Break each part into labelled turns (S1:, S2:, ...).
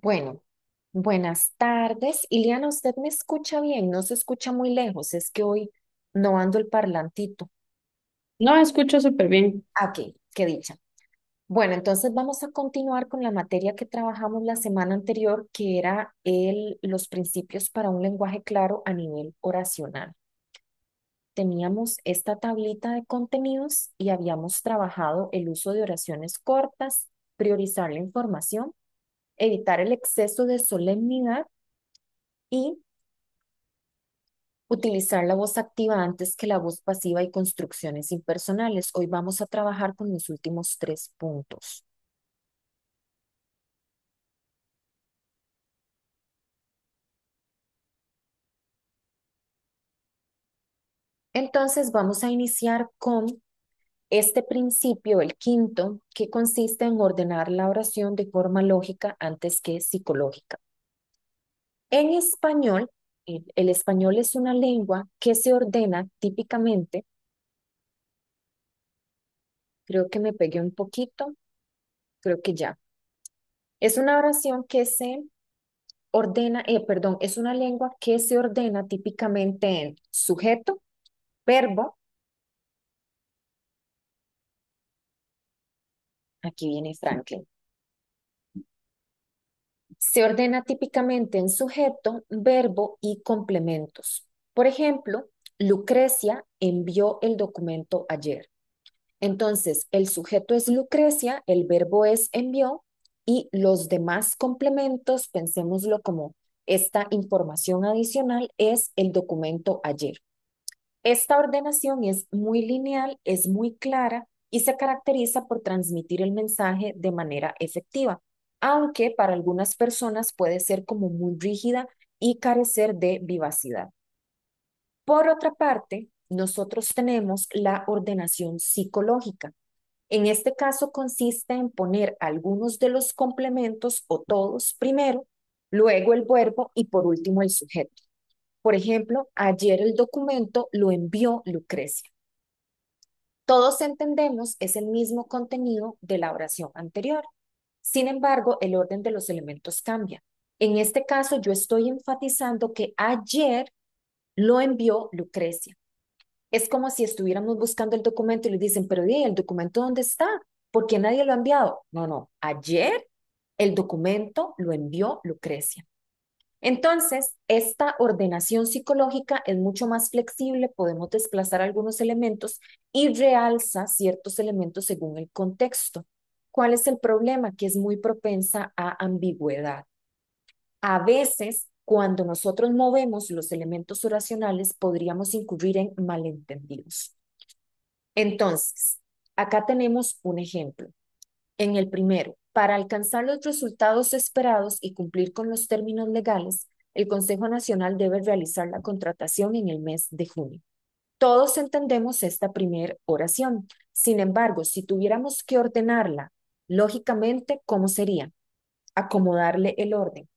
S1: Bueno, buenas tardes. Iliana, ¿usted me escucha bien? No se escucha muy lejos. Es que hoy no ando el parlantito.
S2: No, escucho súper bien.
S1: Ah, ok, qué dicha. Bueno, entonces vamos a continuar con la materia que trabajamos la semana anterior, que era los principios para un lenguaje claro a nivel oracional. Teníamos esta tablita de contenidos y habíamos trabajado el uso de oraciones cortas, priorizar la información, evitar el exceso de solemnidad y utilizar la voz activa antes que la voz pasiva y construcciones impersonales. Hoy vamos a trabajar con los últimos tres puntos. Entonces vamos a iniciar con este principio, el quinto, que consiste en ordenar la oración de forma lógica antes que psicológica. En español, el español es una lengua que se ordena típicamente, creo que me pegué un poquito, creo que ya. Es una oración que se perdón, es una lengua que se ordena típicamente en sujeto, verbo, aquí viene Franklin, se ordena típicamente en sujeto, verbo y complementos. Por ejemplo, Lucrecia envió el documento ayer. Entonces, el sujeto es Lucrecia, el verbo es envió y los demás complementos, pensémoslo como esta información adicional, es el documento ayer. Esta ordenación es muy lineal, es muy clara y se caracteriza por transmitir el mensaje de manera efectiva, aunque para algunas personas puede ser como muy rígida y carecer de vivacidad. Por otra parte, nosotros tenemos la ordenación psicológica. En este caso consiste en poner algunos de los complementos o todos primero, luego el verbo y por último el sujeto. Por ejemplo, ayer el documento lo envió Lucrecia. Todos entendemos es el mismo contenido de la oración anterior. Sin embargo, el orden de los elementos cambia. En este caso, yo estoy enfatizando que ayer lo envió Lucrecia. Es como si estuviéramos buscando el documento y le dicen, pero ¿y el documento dónde está? ¿Por qué nadie lo ha enviado? No, no, ayer el documento lo envió Lucrecia. Entonces, esta ordenación psicológica es mucho más flexible, podemos desplazar algunos elementos y realza ciertos elementos según el contexto. ¿Cuál es el problema? Que es muy propensa a ambigüedad. A veces, cuando nosotros movemos los elementos oracionales, podríamos incurrir en malentendidos. Entonces, acá tenemos un ejemplo. En el primero, para alcanzar los resultados esperados y cumplir con los términos legales, el Consejo Nacional debe realizar la contratación en el mes de junio. Todos entendemos esta primera oración. Sin embargo, si tuviéramos que ordenarla lógicamente, ¿cómo sería? Acomodarle el orden,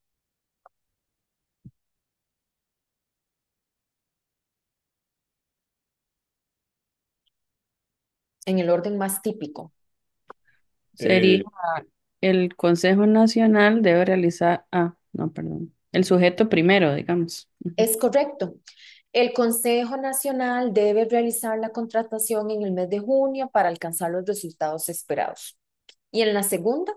S1: en el orden más típico.
S2: Sería
S3: Eh,
S2: el Consejo Nacional debe realizar, no, perdón, el sujeto primero, digamos. Ujú.
S1: Es correcto. El Consejo Nacional debe realizar la contratación en el mes de junio para alcanzar los resultados esperados. Y en la segunda,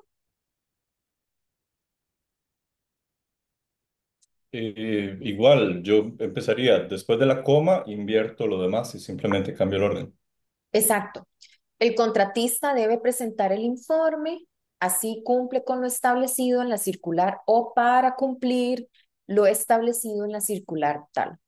S3: igual, yo empezaría después de la coma, invierto lo demás y simplemente cambio el orden.
S1: exacto. El contratista debe presentar el informe, así cumple con lo establecido en la circular o para cumplir lo establecido en la circular tal.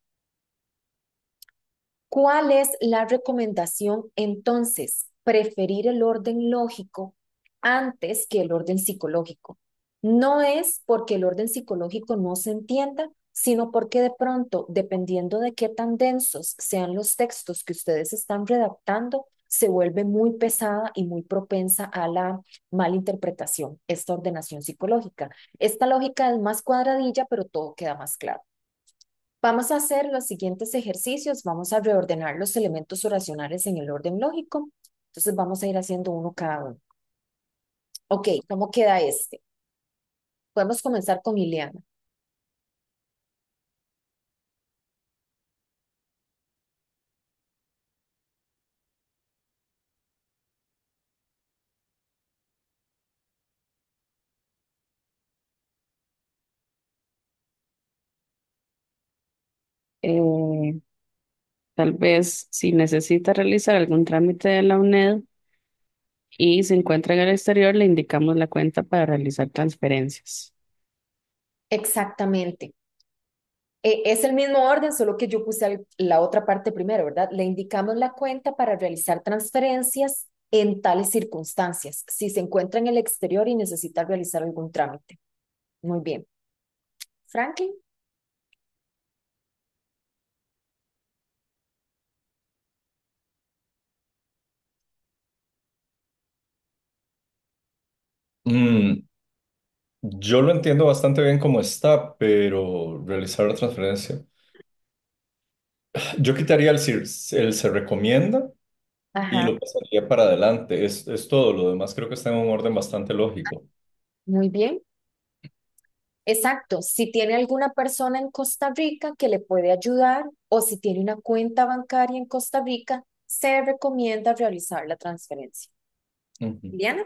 S1: ¿Cuál es la recomendación entonces? Preferir el orden lógico antes que el orden psicológico. No es porque el orden psicológico no se entienda, sino porque de pronto, dependiendo de qué tan densos sean los textos que ustedes están redactando, se vuelve muy pesada y muy propensa a la malinterpretación, esta ordenación psicológica. Esta lógica es más cuadradilla, pero todo queda más claro. Vamos a hacer los siguientes ejercicios. Vamos a reordenar los elementos oracionales en el orden lógico. Entonces vamos a ir haciendo uno cada uno. Ok, ¿cómo queda este? Podemos comenzar con Ileana.
S2: Eh, Tal vez si necesita realizar algún trámite de la UNED y se encuentra en el exterior, le indicamos la cuenta para realizar transferencias.
S1: Exactamente. Es el mismo orden, solo que yo puse la otra parte primero, ¿verdad? Le indicamos la cuenta para realizar transferencias en tales circunstancias, si se encuentra en el exterior y necesita realizar algún trámite. Muy bien. Franklin.
S3: Mm, yo lo entiendo bastante bien como está, pero realizar la transferencia. Yo quitaría el se recomienda y
S1: Ajá,
S3: lo pasaría para adelante. Es todo. Lo demás creo que está en un orden bastante lógico.
S1: muy bien. Exacto. Si tiene alguna persona en Costa Rica que le puede ayudar o si tiene una cuenta bancaria en Costa Rica, se recomienda realizar la transferencia.
S3: Ujú.
S1: Diana.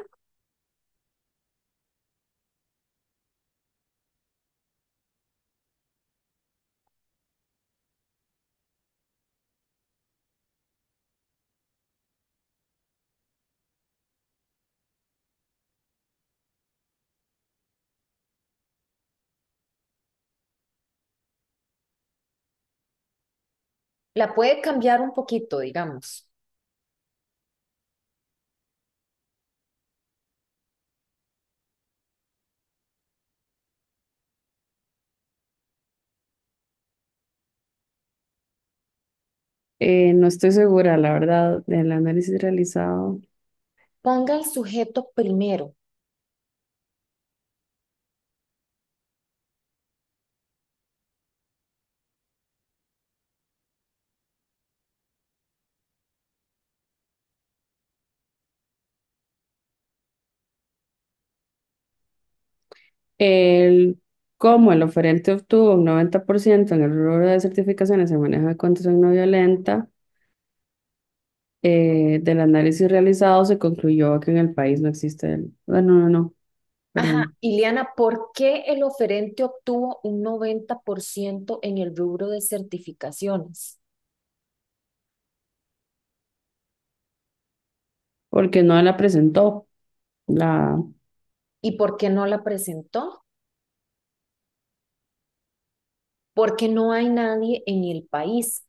S1: La puede cambiar un poquito, digamos.
S2: No estoy segura, la verdad, del análisis realizado.
S1: Ponga el sujeto primero.
S2: El, Cómo el oferente obtuvo un 90% en el rubro de certificaciones en manejo de conducción no violenta, del análisis realizado se concluyó que en el país no existe no,
S1: Ajá,
S2: perdón.
S1: Ileana, ¿por qué el oferente obtuvo un 90% en el rubro de certificaciones?
S2: Porque no la presentó. La,
S1: ¿Y por qué no la presentó? Porque no hay nadie en el país.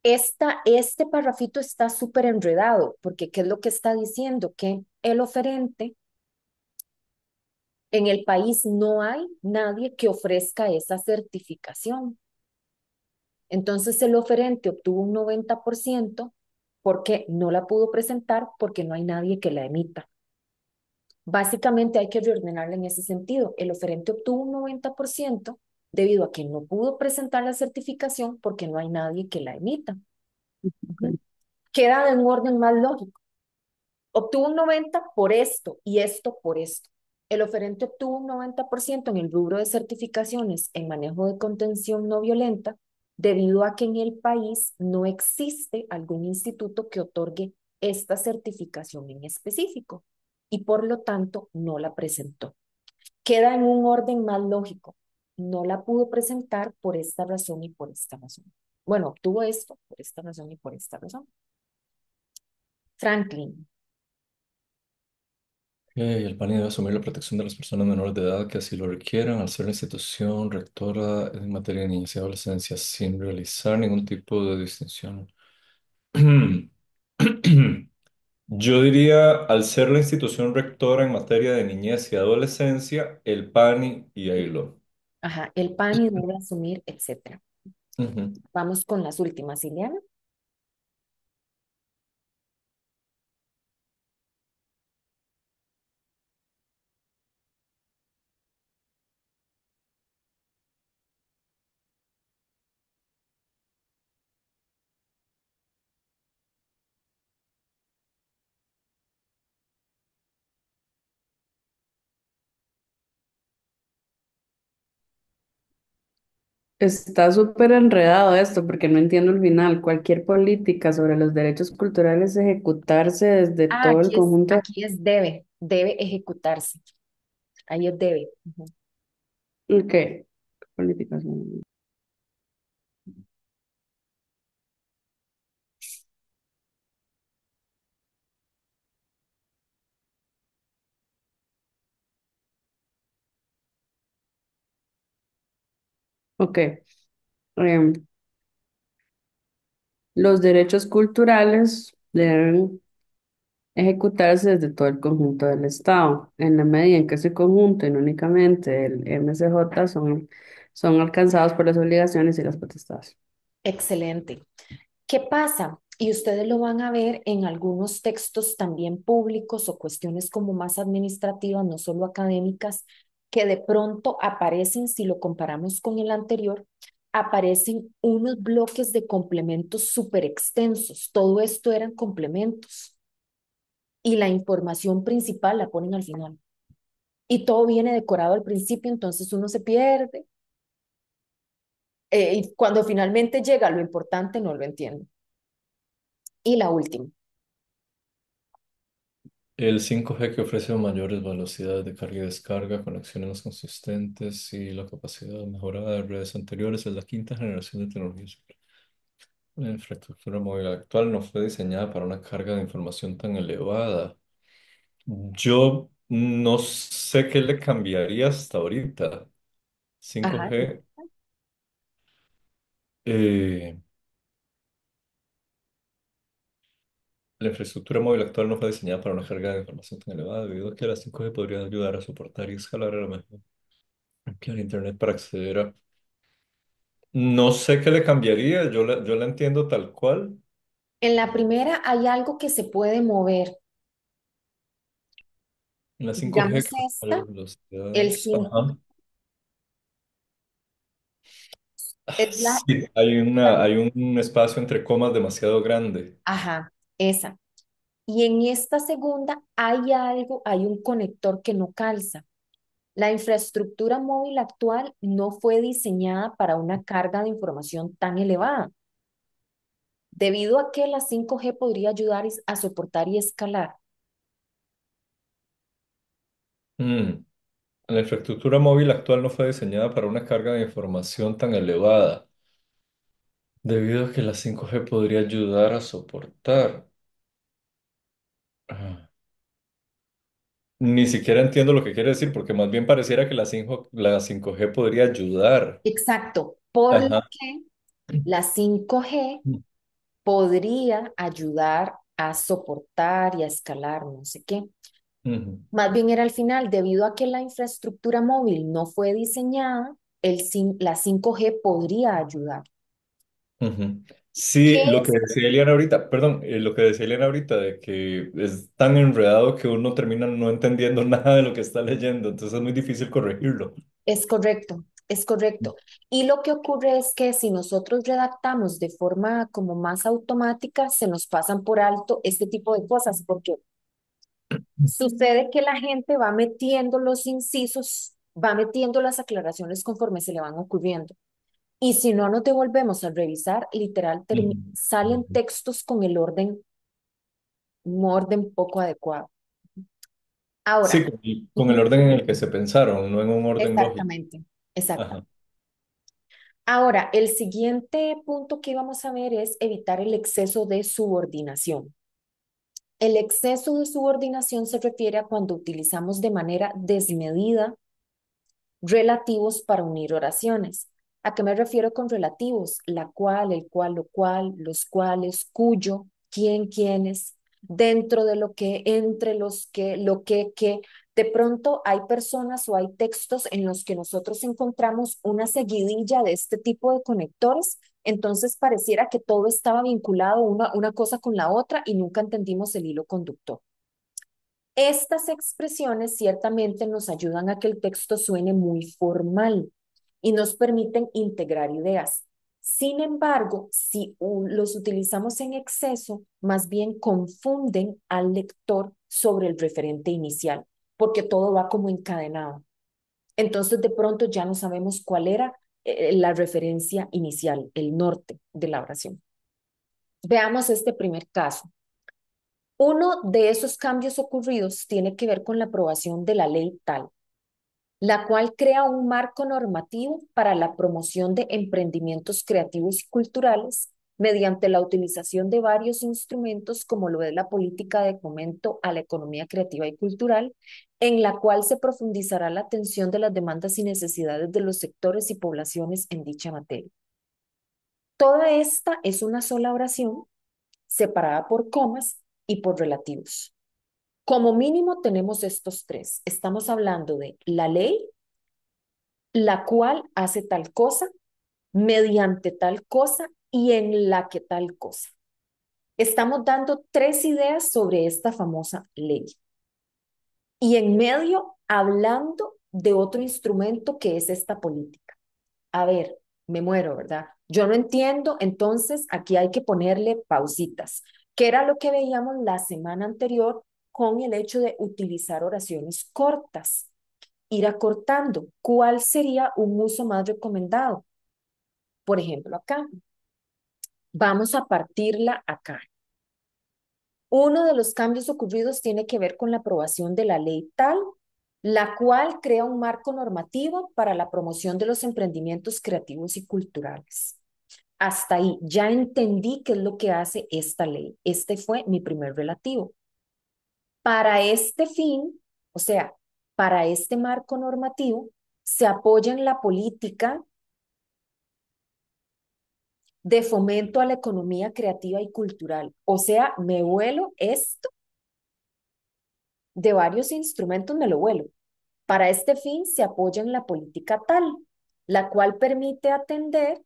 S1: Este parrafito está súper enredado, porque ¿qué es lo que está diciendo? Que el oferente, en el país no hay nadie que ofrezca esa certificación. Entonces el oferente obtuvo un 90% porque no la pudo presentar porque no hay nadie que la emita. Básicamente hay que reordenarla en ese sentido. El oferente obtuvo un 90% debido a que no pudo presentar la certificación porque no hay nadie que la emita. Ujú. Queda en un orden más lógico. Obtuvo un 90 por esto y esto por esto. El oferente obtuvo un 90% en el rubro de certificaciones en manejo de contención no violenta debido a que en el país no existe algún instituto que otorgue esta certificación en específico y por lo tanto no la presentó. Queda en un orden más lógico. No la pudo presentar por esta razón y por esta razón. Bueno, obtuvo esto por esta razón y por esta razón. Franklin.
S3: El PANI debe asumir la protección de las personas menores de edad que así lo requieran, al ser la institución rectora en materia de niñez y adolescencia, sin realizar ningún tipo de distinción. Yo diría, al ser la institución rectora en materia de niñez y adolescencia, el PANI y AILO.
S1: Ajá, el PANI debe asumir, etcétera.
S3: Ujú.
S1: Vamos con las últimas, Ileana.
S2: Está súper enredado esto porque no entiendo el final. Cualquier política sobre los derechos culturales ejecutarse desde
S1: Ah,
S2: todo el conjunto.
S1: aquí es debe ejecutarse. Ahí es debe. Ujú.
S2: ¿Qué políticas son? Ok. em, los derechos culturales deben ejecutarse desde todo el conjunto del Estado, en la medida en que ese conjunto y no únicamente el MCJ son alcanzados por las obligaciones y las potestades.
S1: Excelente. ¿Qué pasa? Y ustedes lo van a ver en algunos textos también públicos o cuestiones como más administrativas, no solo académicas, que de pronto aparecen, si lo comparamos con el anterior, aparecen unos bloques de complementos súper extensos. Todo esto eran complementos y la información principal la ponen al final. Y todo viene decorado al principio, entonces uno se pierde. Y cuando finalmente llega lo importante, no lo entiende. Y la última.
S3: El 5G que ofrece mayores velocidades de carga y descarga, conexiones más consistentes y la capacidad mejorada de redes anteriores es la quinta generación de tecnologías. La infraestructura móvil actual no fue diseñada para una carga de información tan elevada. Yo no sé qué le cambiaría hasta ahorita.
S1: Ajá.
S3: 5G, eh, la infraestructura móvil actual no fue diseñada para una carga de información tan elevada, debido a que la 5G podría ayudar a soportar y escalar a la mejor que el Internet para acceder a... No sé qué le cambiaría, yo la entiendo tal cual.
S1: En la primera hay algo que se puede mover.
S3: En la 5G,
S1: Digamos
S3: que mayor
S1: esta, el
S3: velocidades.
S1: 5
S3: Ajá.
S1: es la,
S3: Sí, hay un espacio entre comas demasiado grande.
S1: ajá, esa. Y en esta segunda hay algo, hay un conector que no calza. La infraestructura móvil actual no fue diseñada para una carga de información tan elevada, debido a que la 5G podría ayudar a soportar y escalar.
S3: Mm. La infraestructura móvil actual no fue diseñada para una carga de información tan elevada, debido a que la 5G podría ayudar a soportar. Ah, ni siquiera entiendo lo que quiere decir, porque más bien pareciera que la 5G podría ayudar.
S1: Exacto, por lo
S3: Ajá.
S1: que la 5G podría ayudar a soportar y a escalar, no sé qué.
S3: Ujú,
S1: Más bien era al final, debido a que la infraestructura móvil no fue diseñada, la 5G podría ayudar.
S3: ujú.
S1: ¿Qué
S3: Sí, lo que
S1: es?
S3: decía Eliana ahorita, perdón, lo que decía Eliana ahorita de que es tan enredado que uno termina no entendiendo nada de lo que está leyendo, entonces es muy difícil corregirlo.
S1: Es correcto, es correcto. Y lo que ocurre es que si nosotros redactamos de forma como más automática, se nos pasan por alto este tipo de cosas, porque sucede que la gente va metiendo los incisos, va metiendo las aclaraciones conforme se le van ocurriendo. Y si no nos devolvemos a revisar, literal,
S3: Ujú,
S1: salen
S3: ujú.
S1: textos con el orden, un orden poco adecuado.
S3: Sí,
S1: Ahora,
S3: con el
S1: ujú,
S3: orden en el que se pensaron, no en un orden lógico.
S1: exactamente, exactamente.
S3: Ajá.
S1: Ahora, el siguiente punto que vamos a ver es evitar el exceso de subordinación. El exceso de subordinación se refiere a cuando utilizamos de manera desmedida relativos para unir oraciones. ¿A qué me refiero con relativos? La cual, el cual, lo cual, los cuales, cuyo, quién, quiénes, dentro de lo que, entre los que, lo que. De pronto hay personas o hay textos en los que nosotros encontramos una seguidilla de este tipo de conectores, entonces pareciera que todo estaba vinculado una cosa con la otra y nunca entendimos el hilo conductor. Estas expresiones ciertamente nos ayudan a que el texto suene muy formal y nos permiten integrar ideas. Sin embargo, si los utilizamos en exceso, más bien confunden al lector sobre el referente inicial, porque todo va como encadenado. Entonces, de pronto ya no sabemos cuál era la referencia inicial, el norte de la oración. Veamos este primer caso. Uno de esos cambios ocurridos tiene que ver con la aprobación de la ley tal, la cual crea un marco normativo para la promoción de emprendimientos creativos y culturales mediante la utilización de varios instrumentos como lo es la política de fomento a la economía creativa y cultural, en la cual se profundizará la atención de las demandas y necesidades de los sectores y poblaciones en dicha materia. Toda esta es una sola oración separada por comas y por relativos. Como mínimo tenemos estos tres. Estamos hablando de la ley, la cual hace tal cosa, mediante tal cosa y en la que tal cosa. Estamos dando tres ideas sobre esta famosa ley. Y en medio, hablando de otro instrumento que es esta política. A ver, me muero, ¿verdad? Yo no entiendo, entonces aquí hay que ponerle pausitas, que era lo que veíamos la semana anterior con el hecho de utilizar oraciones cortas, ir acortando. ¿Cuál sería un uso más recomendado? Por ejemplo, acá. Vamos a partirla acá. Uno de los cambios ocurridos tiene que ver con la aprobación de la ley tal, la cual crea un marco normativo para la promoción de los emprendimientos creativos y culturales. Hasta ahí, ya entendí qué es lo que hace esta ley. Este fue mi primer relativo. Para este fin, o sea, para este marco normativo, se apoya en la política de fomento a la economía creativa y cultural. O sea, me vuelo esto de varios instrumentos, me lo vuelo. Para este fin se apoya en la política tal, la cual permite atender,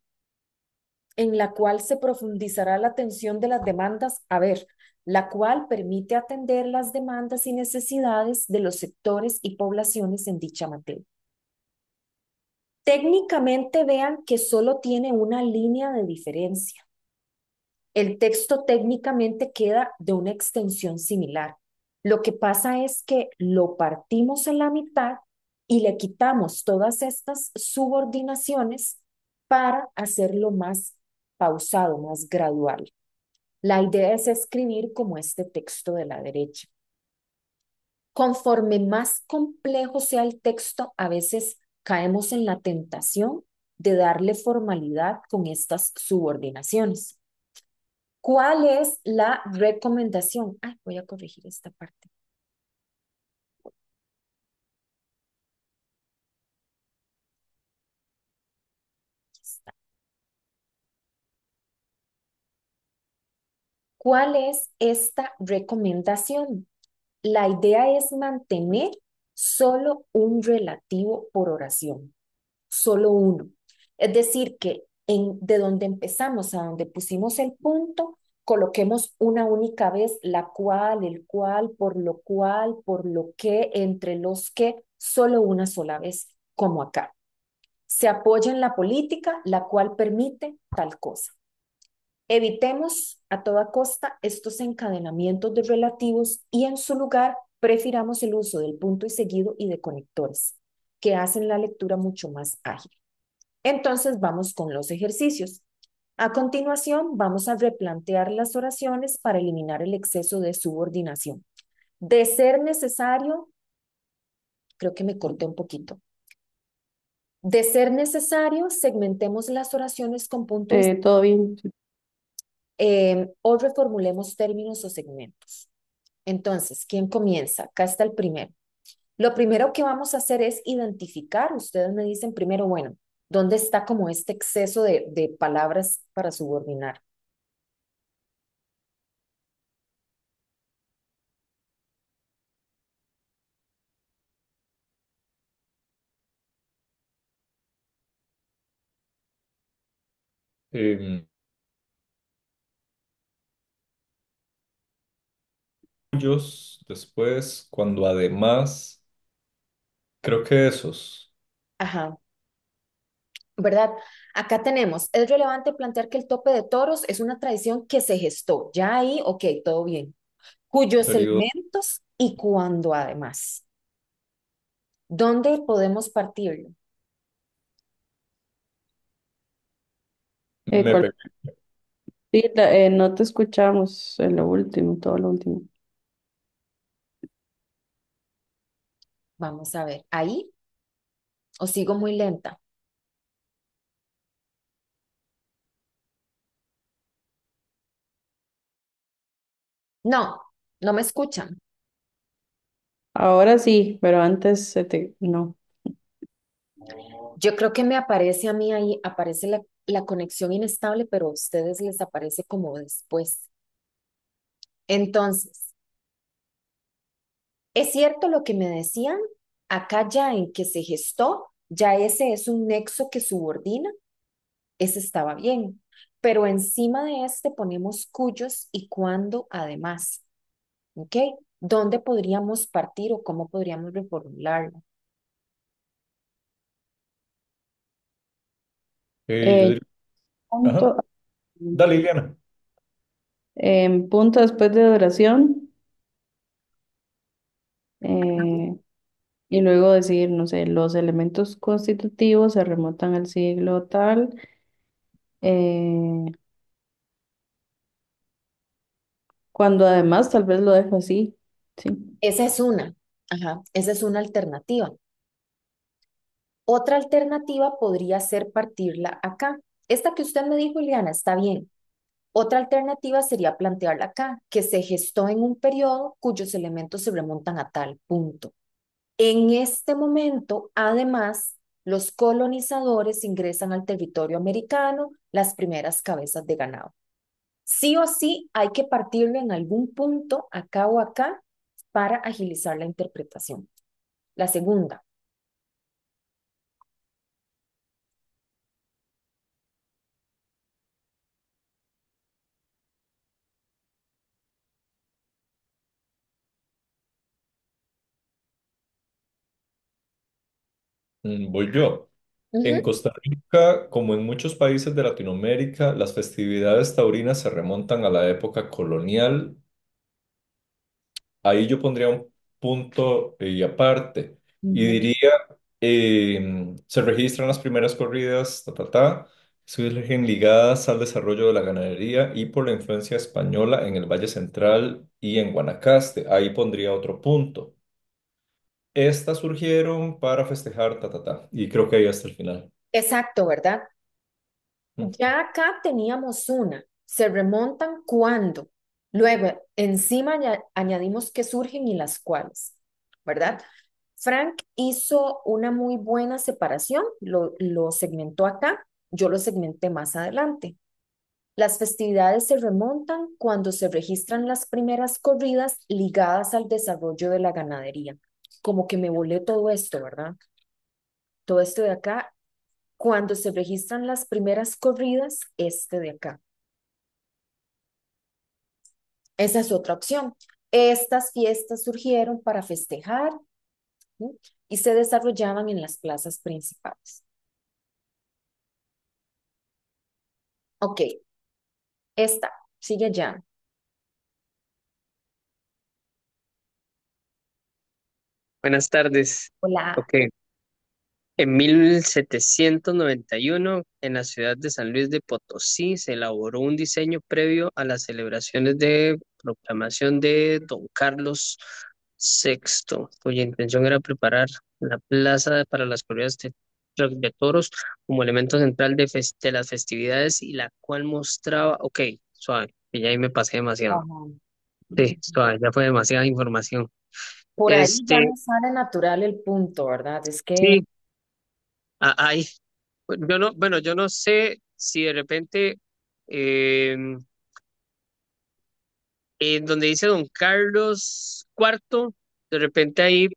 S1: en la cual se profundizará la atención de las demandas, a ver, la cual permite atender las demandas y necesidades de los sectores y poblaciones en dicha materia. Técnicamente vean que solo tiene una línea de diferencia. El texto técnicamente queda de una extensión similar. Lo que pasa es que lo partimos en la mitad y le quitamos todas estas subordinaciones para hacerlo más pausado, más gradual. La idea es escribir como este texto de la derecha. Conforme más complejo sea el texto, a veces caemos en la tentación de darle formalidad con estas subordinaciones. ¿Cuál es la recomendación? Ay, voy a corregir esta parte. Aquí está. ¿Cuál es esta recomendación? La idea es mantener solo un relativo por oración, solo uno. Es decir, que de donde empezamos a donde pusimos el punto, coloquemos una única vez la cual, el cual, por lo que, entre los que, solo una sola vez, como acá. Se apoya en la política, la cual permite tal cosa. Evitemos a toda costa estos encadenamientos de relativos y en su lugar prefiramos el uso del punto y seguido y de conectores, que hacen la lectura mucho más ágil. Entonces vamos con los ejercicios. A continuación, vamos a replantear las oraciones para eliminar el exceso de subordinación. De ser necesario, creo que me corté un poquito. De ser necesario, segmentemos las oraciones con puntos
S2: Todo bien. Sí.
S1: o reformulemos términos o segmentos. Entonces, ¿quién comienza? Acá está el primero. Lo primero que vamos a hacer es identificar, ustedes me dicen primero, bueno, ¿dónde está como este exceso de palabras para subordinar?
S3: Em, Cuyos, después, cuando además, creo que esos.
S1: Ajá, ¿verdad? Acá tenemos, es relevante plantear que el tope de toros es una tradición que se gestó. Ya ahí, ok, todo bien. Cuyos
S3: Periodo.
S1: elementos y cuando además. ¿Dónde podemos partirlo?
S2: Eh,
S3: Me
S2: ¿cuál-
S3: pegué.
S2: sí, no te escuchamos en lo último, todo lo último.
S1: Vamos a ver, ¿ahí o sigo muy lenta? No, no me escuchan.
S2: Ahora sí, pero antes no.
S1: Yo creo que me aparece a mí ahí, aparece la conexión inestable, pero a ustedes les aparece como después. Entonces, ¿es cierto lo que me decían? Acá ya en que se gestó, ya ese es un nexo que subordina, ese estaba bien. Pero encima de este ponemos cuyos y cuando además. ¿Ok? ¿Dónde podríamos partir o cómo podríamos reformularlo?
S3: Yo
S2: Eh,
S3: diría,
S2: punto,
S3: ajá, dale, Liliana.
S2: punto después de duración, eh, y luego decir, no sé, los elementos constitutivos se remontan al siglo tal, eh, cuando además tal vez lo dejo así, sí.
S1: Esa es una. Ajá, esa es una alternativa. Otra alternativa podría ser partirla acá. Esta que usted me dijo, Ileana, está bien. Otra alternativa sería plantearla acá, que se gestó en un periodo cuyos elementos se remontan a tal punto. En este momento, además, los colonizadores ingresan al territorio americano las primeras cabezas de ganado. Sí o sí hay que partirlo en algún punto, acá o acá, para agilizar la interpretación. La segunda,
S3: Voy yo. En
S1: ujú,
S3: Costa Rica, como en muchos países de Latinoamérica, las festividades taurinas se remontan a la época colonial. Ahí yo pondría un punto y aparte y
S1: ujú.
S3: diría, se registran las primeras corridas, surgen ligadas al desarrollo de la ganadería y por la influencia española en el Valle Central y en Guanacaste. Ahí pondría otro punto. Estas surgieron para festejar, y creo que ahí hasta el final.
S1: Exacto, ¿verdad?
S3: Mm.
S1: Ya acá teníamos una. Se remontan cuando. Luego, encima añadimos que surgen y las cuales, ¿verdad? Frank hizo una muy buena separación, lo segmentó acá, yo lo segmenté más adelante. Las festividades se remontan cuando se registran las primeras corridas ligadas al desarrollo de la ganadería. Como que me volé todo esto, ¿verdad? Todo esto de acá, cuando se registran las primeras corridas, este de acá. Esa es otra opción. Estas fiestas surgieron para festejar, ¿sí? Y se desarrollaban en las plazas principales. Ok, esta, sigue ya.
S4: Buenas tardes.
S1: Hola.
S4: Ok. En 1791, en la ciudad de San Luis de Potosí, se elaboró un diseño previo a las celebraciones de proclamación de Don Carlos VI, cuya intención era preparar la plaza para las corridas de toros como elemento central de las festividades y la cual mostraba, ok, suave, que ya ahí me pasé demasiado.
S1: Ajá.
S4: Sí, suave, ya fue demasiada información.
S1: Por ahí ya
S4: Este,
S1: me sale natural el punto, ¿verdad? Es que
S4: sí, ahí. Yo no, bueno, yo no sé si de repente eh, en donde dice Don Carlos IV, de repente ahí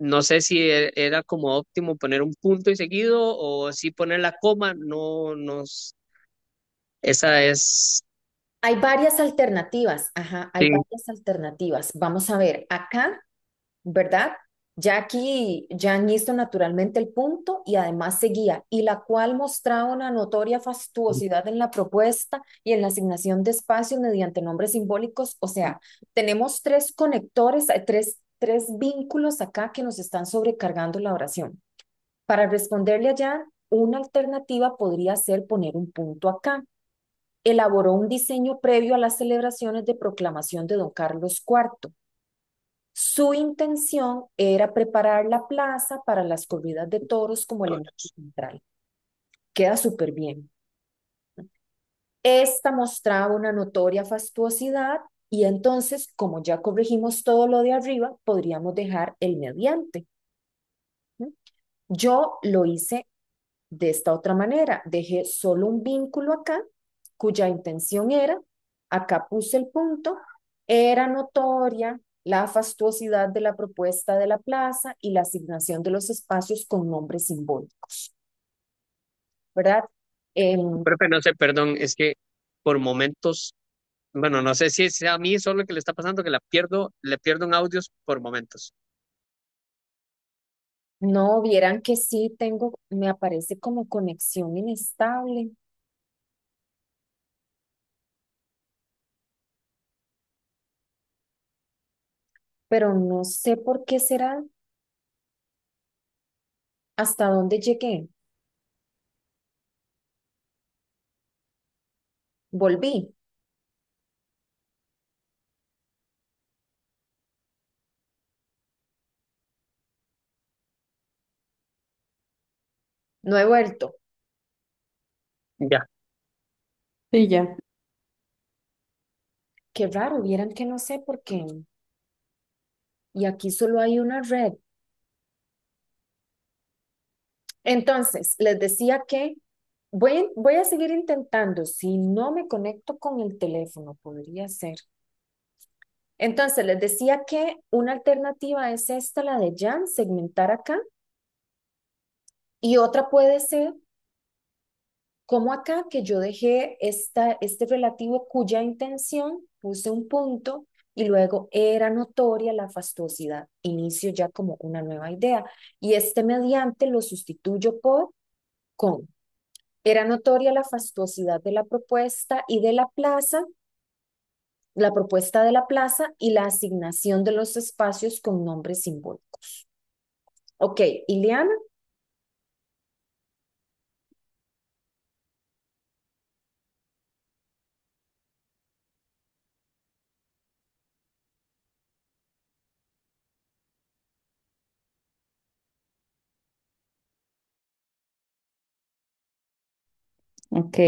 S4: no sé si era como óptimo poner un punto y seguido o si poner la coma, no nos, esa es,
S1: hay varias alternativas. Ajá, hay
S4: sí,
S1: varias alternativas. Vamos a ver, acá, ¿verdad? Ya aquí, ya han visto naturalmente el punto y además seguía, y la cual mostraba una notoria fastuosidad en la propuesta y en la asignación de espacios mediante nombres simbólicos. O sea, tenemos tres conectores, tres vínculos acá que nos están sobrecargando la oración. Para responderle allá, una alternativa podría ser poner un punto acá. Elaboró un diseño previo a las celebraciones de proclamación de don Carlos IV. Su intención era preparar la plaza para las corridas de toros como elemento central. Queda súper bien. Esta mostraba una notoria fastuosidad y entonces, como ya corregimos todo lo de arriba, podríamos dejar el mediante. Yo lo hice de esta otra manera. Dejé solo un vínculo acá, cuya intención era, acá puse el punto, era notoria la fastuosidad de la propuesta de la plaza y la asignación de los espacios con nombres simbólicos, ¿verdad? Em,
S4: Profe, no sé, perdón, es que por momentos, bueno, no sé si es a mí solo que le está pasando que la pierdo, le pierdo en audios por momentos.
S1: no vieran que sí tengo, me aparece como conexión inestable, pero no sé por qué será, hasta dónde llegué. Volví, no he vuelto.
S4: Ya.
S2: Sí, ya.
S1: Qué raro, vieran que no sé por qué. Y aquí solo hay una red. Entonces, les decía que voy a seguir intentando. Si no me conecto con el teléfono, podría ser. Entonces, les decía que una alternativa es esta, la de Jan, segmentar acá. Y otra puede ser como acá, que yo dejé este relativo cuya intención, puse un punto y luego era notoria la fastuosidad. Inicio ya como una nueva idea. Y este mediante lo sustituyo por con. Era notoria la fastuosidad de la propuesta y de la plaza, la propuesta de la plaza y la asignación de los espacios con nombres simbólicos. Ok, Ileana,
S2: Ok.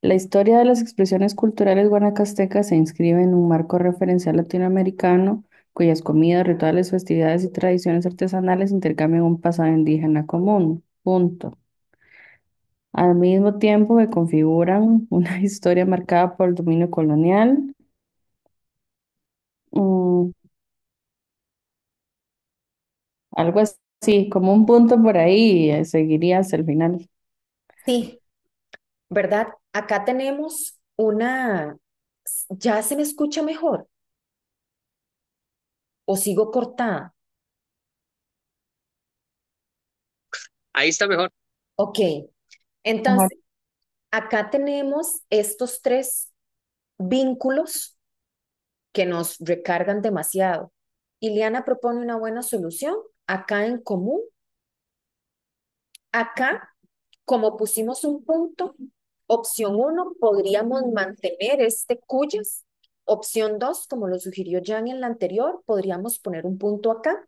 S2: La historia de las expresiones culturales guanacastecas se inscribe en un marco referencial latinoamericano cuyas comidas, rituales, festividades y tradiciones artesanales intercambian un pasado indígena común. Punto. Al mismo tiempo que configuran una historia marcada por el dominio colonial, mm, algo así, como un punto por ahí, seguiría hasta el final.
S1: sí, ¿verdad? Acá tenemos ¿ya se me escucha mejor o sigo cortada?
S4: Ahí está mejor.
S1: Ok,
S2: Mejor.
S1: entonces acá tenemos estos tres vínculos que nos recargan demasiado. Ileana propone una buena solución, acá en común, acá, como pusimos un punto, opción uno, podríamos mantener este cuyas. Opción 2, como lo sugirió Jan en la anterior, podríamos poner un punto acá.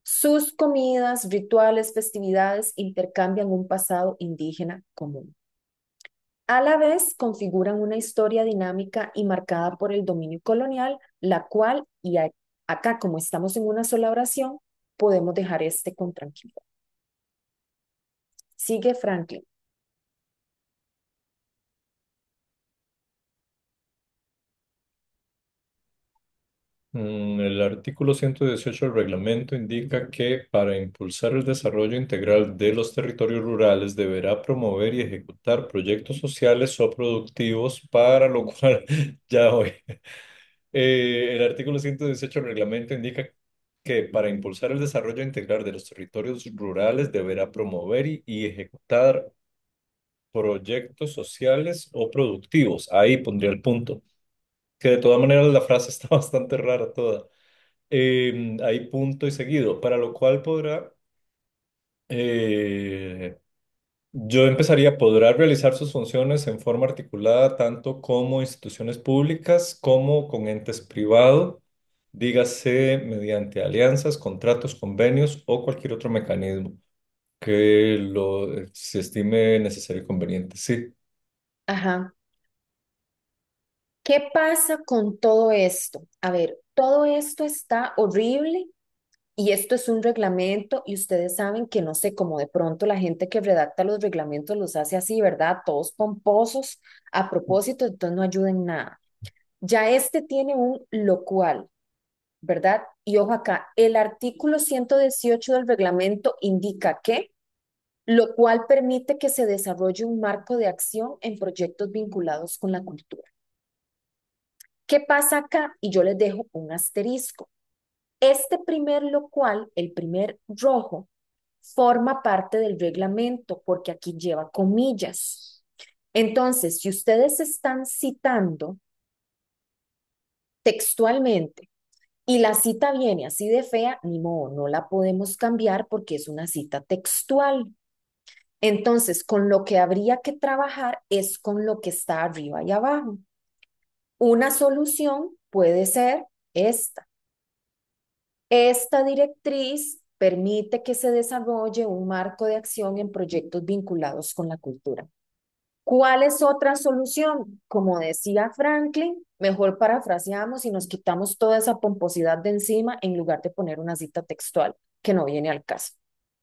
S1: Sus comidas, rituales, festividades intercambian un pasado indígena común. A la vez configuran una historia dinámica y marcada por el dominio colonial, la cual, acá como estamos en una sola oración, podemos dejar este con tranquilidad. Sigue Franklin.
S3: El artículo 118 del reglamento indica que para impulsar el desarrollo integral de los territorios rurales deberá promover y ejecutar proyectos sociales o productivos, para lo cual ya hoy. El artículo 118 del reglamento indica que para impulsar el desarrollo integral de los territorios rurales deberá promover y ejecutar proyectos sociales o productivos. Ahí pondría el punto. Que de todas maneras la frase está bastante rara toda. Hay punto y seguido, para lo cual podrá, Yo empezaría, podrá realizar sus funciones en forma articulada tanto como instituciones públicas como con entes privados, dígase mediante alianzas, contratos, convenios o cualquier otro mecanismo que se estime necesario y conveniente. Sí.
S1: Ajá. ¿Qué pasa con todo esto? A ver, todo esto está horrible y esto es un reglamento y ustedes saben que no sé, como de pronto la gente que redacta los reglamentos los hace así, ¿verdad? Todos pomposos a propósito, entonces no ayuda en nada. Ya este tiene un lo cual, ¿verdad? Y ojo acá, el artículo 118 del reglamento indica que lo cual permite que se desarrolle un marco de acción en proyectos vinculados con la cultura. ¿Qué pasa acá? Y yo les dejo un asterisco. Este primer lo cual, el primer rojo, forma parte del reglamento porque aquí lleva comillas. Entonces, si ustedes están citando textualmente y la cita viene así de fea, ni modo, no la podemos cambiar porque es una cita textual. Entonces, con lo que habría que trabajar es con lo que está arriba y abajo. Una solución puede ser esta. Esta directriz permite que se desarrolle un marco de acción en proyectos vinculados con la cultura. ¿Cuál es otra solución? Como decía Franklin, mejor parafraseamos y nos quitamos toda esa pomposidad de encima en lugar de poner una cita textual que no viene al caso.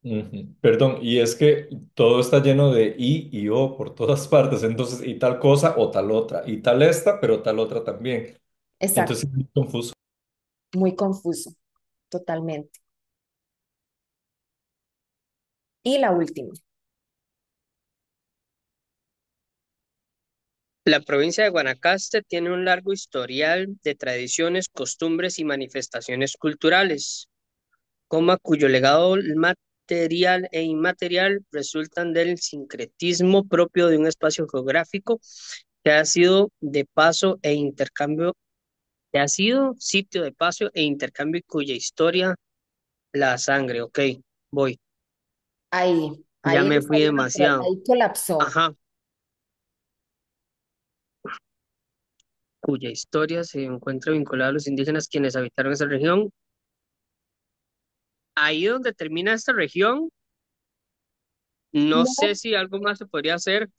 S3: Ujú. Perdón, y es que todo está lleno de y o por todas partes, entonces, y tal cosa o tal otra, y tal esta, pero tal otra también.
S1: Exacto,
S3: Entonces, es muy confuso.
S1: muy confuso, totalmente. Y la última.
S4: La provincia de Guanacaste tiene un largo historial de tradiciones, costumbres y manifestaciones culturales, cuyo legado material e inmaterial resultan del sincretismo propio de un espacio geográfico que ha sido de paso e intercambio, que ha sido sitio de paso e intercambio y cuya historia la sangre. Ok, voy. Ya
S1: Ahí
S4: me
S1: le
S4: fui
S1: salió natural,
S4: demasiado.
S1: ahí colapsó.
S4: Ajá. Cuya historia se encuentra vinculada a los indígenas quienes habitaron esa región. Ahí donde termina esta región, no sé
S1: No
S4: si algo más se podría hacer.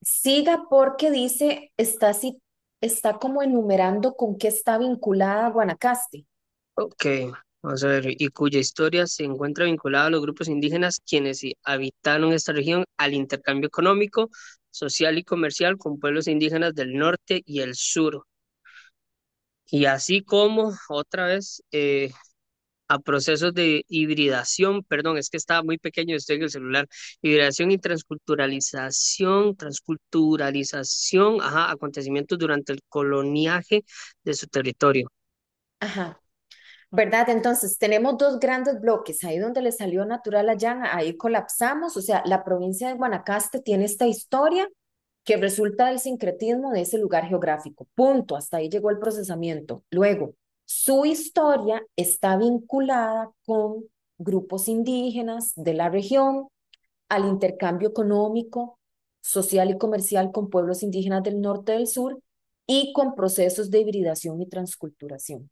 S1: siga porque dice, está así, está como enumerando con qué está vinculada Guanacaste.
S4: Ok, vamos a ver, y cuya historia se encuentra vinculada a los grupos indígenas quienes sí habitaron esta región, al intercambio económico, social y comercial con pueblos indígenas del norte y el sur, y así como otra vez a procesos de hibridación, perdón, es que estaba muy pequeño, estoy en el celular, hibridación y transculturalización, ajá, acontecimientos durante el coloniaje de su territorio.
S1: Ajá, ¿verdad? Entonces, tenemos dos grandes bloques, ahí donde le salió natural a Jan, ahí colapsamos, o sea, la provincia de Guanacaste tiene esta historia que resulta del sincretismo de ese lugar geográfico. Punto, hasta ahí llegó el procesamiento. Luego, su historia está vinculada con grupos indígenas de la región, al intercambio económico, social y comercial con pueblos indígenas del norte y del sur y con procesos de hibridación y transculturación.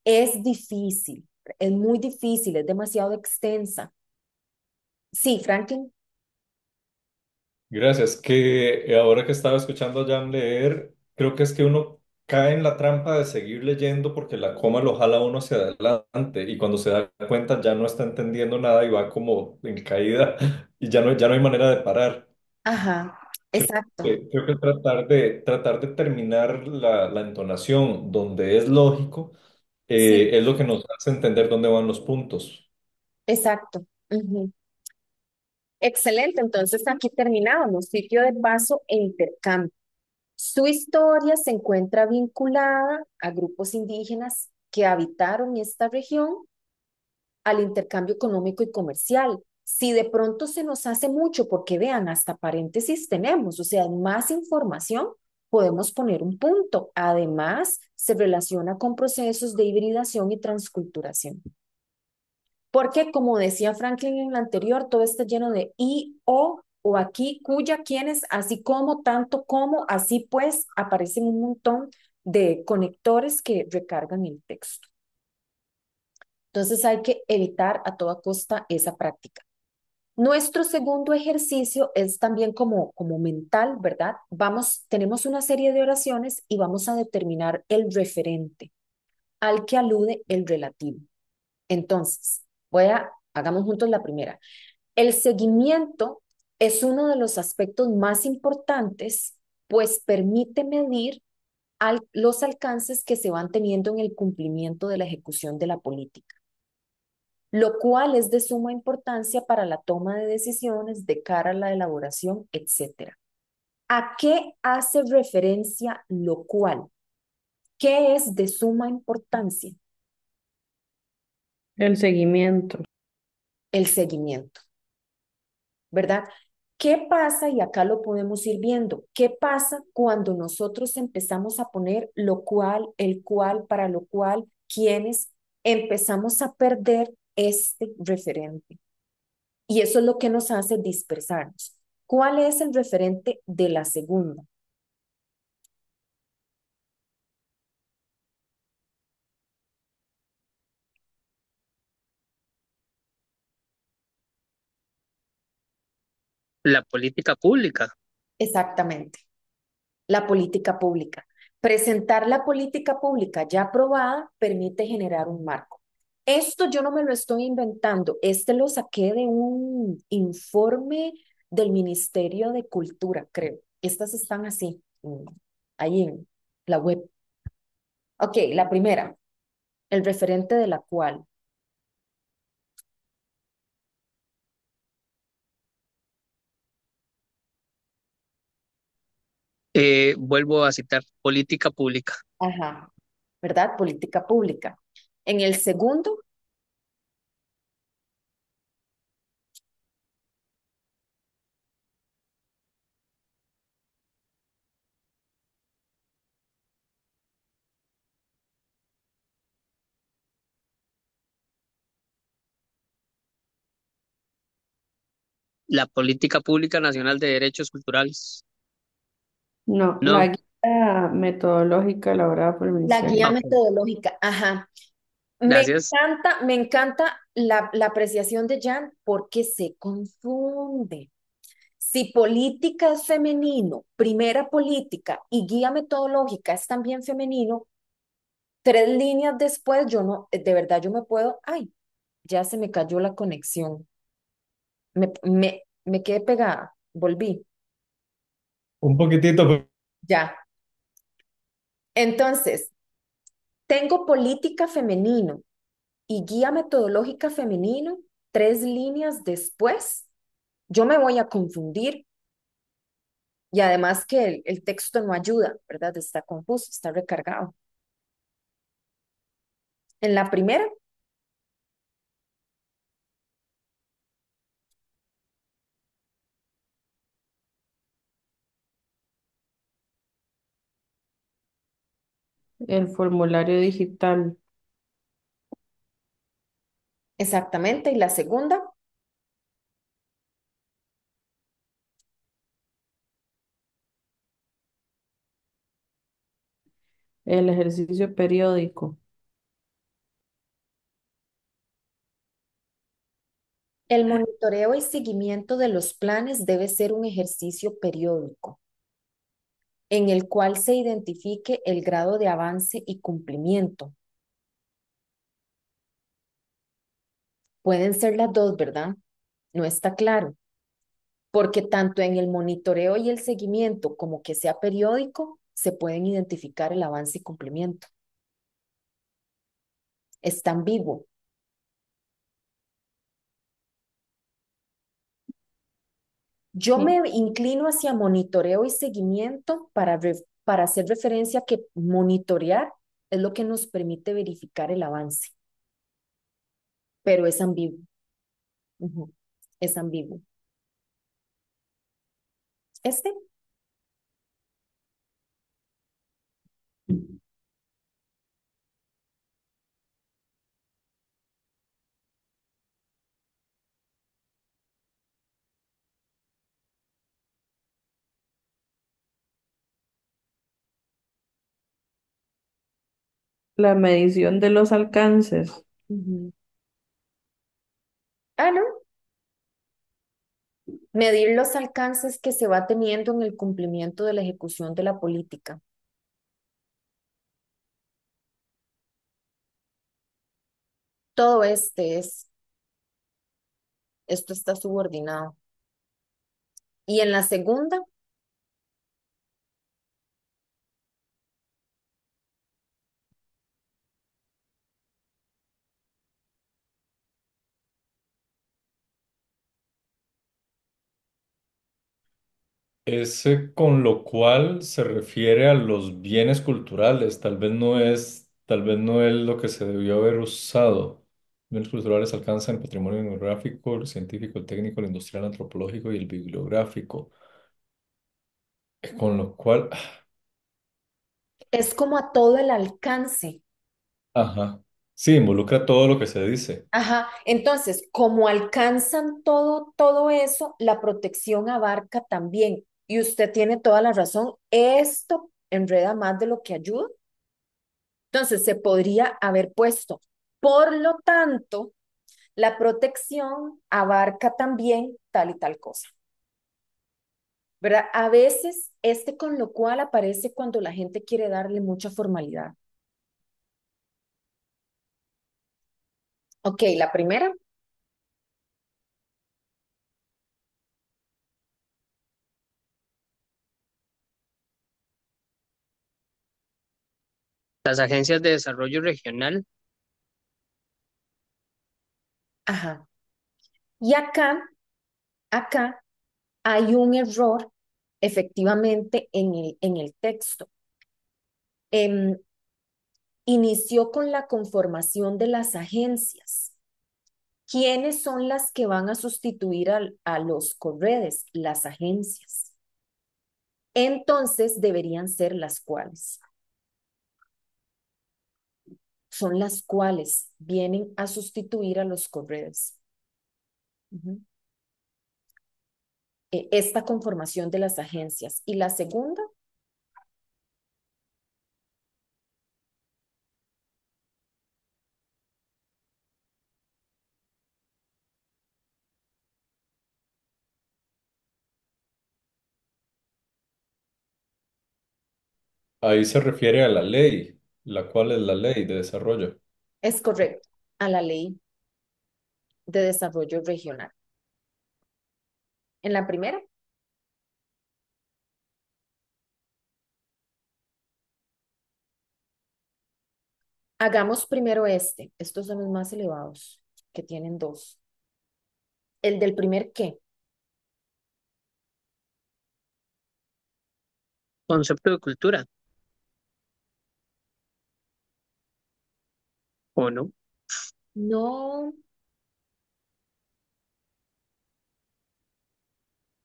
S1: Es difícil, es muy difícil, es demasiado extensa. Sí, Franklin.
S3: Gracias. Que ahora que estaba escuchando a Jan leer, creo que es que uno cae en la trampa de seguir leyendo porque la coma lo jala a uno hacia adelante y cuando se da cuenta ya no está entendiendo nada y va como en caída y ya no hay manera de parar.
S1: Ajá, exacto.
S3: Creo que tratar de terminar la entonación donde es lógico
S1: Sí,
S3: es lo que nos hace entender dónde van los puntos.
S1: exacto. Ujú. Excelente, entonces aquí terminamos, sitio de paso e intercambio. Su historia se encuentra vinculada a grupos indígenas que habitaron esta región, al intercambio económico y comercial. Si de pronto se nos hace mucho, porque vean, hasta paréntesis tenemos, o sea, más información, podemos poner un punto. Además, se relaciona con procesos de hibridación y transculturación. Porque como decía Franklin en el anterior, todo está lleno de y, o aquí, cuya, quienes, así como, tanto como, así pues, aparecen un montón de conectores que recargan el texto. Entonces hay que evitar a toda costa esa práctica. Nuestro segundo ejercicio es también como mental, ¿verdad? Tenemos una serie de oraciones y vamos a determinar el referente al que alude el relativo. Entonces, hagamos juntos la primera. El seguimiento es uno de los aspectos más importantes, pues permite medir los alcances que se van teniendo en el cumplimiento de la ejecución de la política, lo cual es de suma importancia para la toma de decisiones de cara a la elaboración, etcétera. ¿A qué hace referencia lo cual? ¿Qué es de suma importancia?
S2: El seguimiento.
S1: El seguimiento, ¿verdad? ¿Qué pasa? Y acá lo podemos ir viendo. ¿Qué pasa cuando nosotros empezamos a poner lo cual, el cual, para lo cual, quienes empezamos a perder este referente? Y eso es lo que nos hace dispersarnos. ¿Cuál es el referente de la segunda?
S4: La política pública.
S1: Exactamente, la política pública. Presentar la política pública ya aprobada permite generar un marco. Esto yo no me lo estoy inventando, este lo saqué de un informe del Ministerio de Cultura, creo. Estas están así, ahí en la web. Ok, la primera, el referente de la cual.
S4: Vuelvo a citar, política pública.
S1: Ajá, ¿verdad? Política pública. En el segundo,
S4: La política pública nacional de derechos culturales.
S2: No, la
S4: No,
S2: guía metodológica elaborada por el
S1: la guía
S2: Ministerio.
S4: ok,
S1: metodológica. Ajá.
S4: gracias.
S1: Me encanta la apreciación de Jan porque se confunde. Si política es femenino, primera política y guía metodológica es también femenino, 3 líneas después yo no, de verdad yo me puedo, ay, ya se me cayó la conexión. Me quedé pegada, volví,
S3: Un poquitito,
S1: ya. Entonces, tengo política femenino y guía metodológica femenino, 3 líneas después, yo me voy a confundir y además que el texto no ayuda, ¿verdad? Está confuso, está recargado. En la primera,
S2: El formulario digital,
S1: exactamente, y la segunda,
S2: el ejercicio periódico,
S1: el monitoreo y seguimiento de los planes debe ser un ejercicio periódico en el cual se identifique el grado de avance y cumplimiento. Pueden ser las dos, ¿verdad? No está claro, porque tanto en el monitoreo y el seguimiento como que sea periódico, se pueden identificar el avance y cumplimiento. Está ambiguo. Yo
S2: sí,
S1: me inclino hacia monitoreo y seguimiento para hacer referencia a que monitorear es lo que nos permite verificar el avance, pero es ambiguo. Ujú. Es ambiguo. Este,
S2: La medición de los alcances.
S1: Ujú. Ah, ¿no? Medir los alcances que se va teniendo en el cumplimiento de la ejecución de la política. Todo esto está subordinado. Y en la segunda,
S3: Ese con lo cual se refiere a los bienes culturales, tal vez no es lo que se debió haber usado. Bienes culturales alcanzan el patrimonio etnográfico, el científico, el técnico, el industrial, el antropológico y el bibliográfico. Con lo cual,
S1: es como a todo el alcance.
S3: ajá, sí, involucra todo lo que se dice.
S1: Ajá, entonces, como alcanzan todo eso, la protección abarca también. Y usted tiene toda la razón, esto enreda más de lo que ayuda. Entonces, se podría haber puesto. Por lo tanto, la protección abarca también tal y tal cosa, ¿verdad? A veces este con lo cual aparece cuando la gente quiere darle mucha formalidad. Ok, la primera,
S4: Las agencias de desarrollo regional,
S1: ajá. Y acá hay un error efectivamente en el texto. Em, inició con la conformación de las agencias. ¿Quiénes son las que van a sustituir a los corredes? Las agencias. Entonces deberían ser las cuales. Son las cuales vienen a sustituir a los corredes. Ujú. Esta conformación de las agencias. Y la segunda,
S3: Ahí se refiere a la ley, la cual es la ley de desarrollo.
S1: es correcto, a la ley de desarrollo regional. En la primera, hagamos primero este. Estos son los más elevados, que tienen dos. El del primer qué.
S4: concepto de cultura, ¿o no?
S1: No,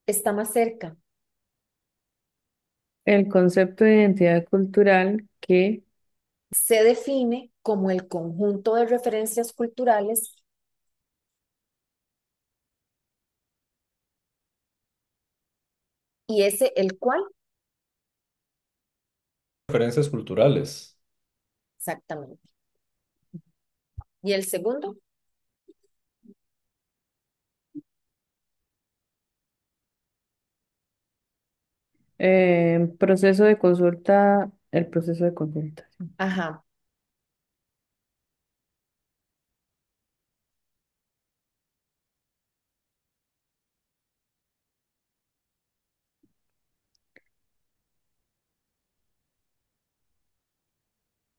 S1: está más cerca.
S2: El concepto de identidad cultural que
S1: Se define como el conjunto de referencias culturales y ese el cual,
S3: Referencias culturales.
S1: exactamente. Y el segundo,
S2: proceso de consulta, el proceso de consulta. Sí.
S1: ajá,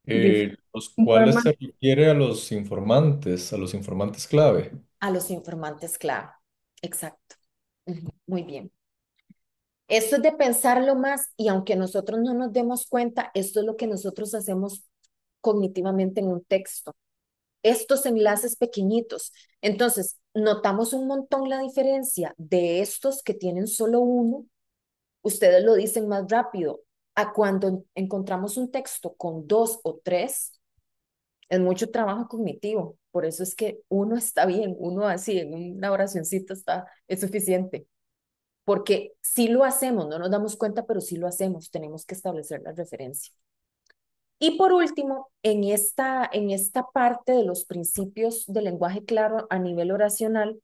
S2: Dif-
S3: Los cuales
S2: informa-
S3: se refiere a los informantes clave.
S1: a los informantes clave. Exacto. Ujú, muy bien. Esto es de pensarlo más y aunque nosotros no nos demos cuenta, esto es lo que nosotros hacemos cognitivamente en un texto. Estos enlaces pequeñitos. Entonces, notamos un montón la diferencia de estos que tienen solo uno, ustedes lo dicen más rápido, a cuando encontramos un texto con dos o tres, es mucho trabajo cognitivo. Por eso es que uno está bien, uno así en una oracioncita es suficiente. Porque si lo hacemos, no nos damos cuenta, pero si lo hacemos, tenemos que establecer la referencia. Y por último, en esta parte de los principios del lenguaje claro a nivel oracional,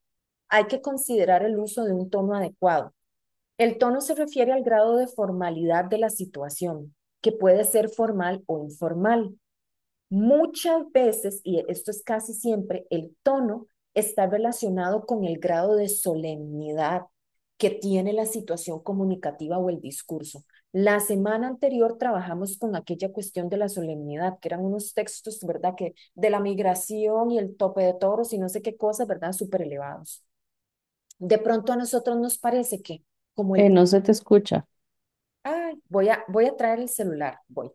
S1: hay que considerar el uso de un tono adecuado. El tono se refiere al grado de formalidad de la situación, que puede ser formal o informal. Muchas veces, y esto es casi siempre, el tono está relacionado con el grado de solemnidad que tiene la situación comunicativa o el discurso. La semana anterior trabajamos con aquella cuestión de la solemnidad, que eran unos textos, ¿verdad? Que de la migración y el tope de toros y no sé qué cosas, ¿verdad? Súper elevados. De pronto a nosotros nos parece que como el...
S2: No se te escucha.
S1: Ay, voy a traer el celular, voy.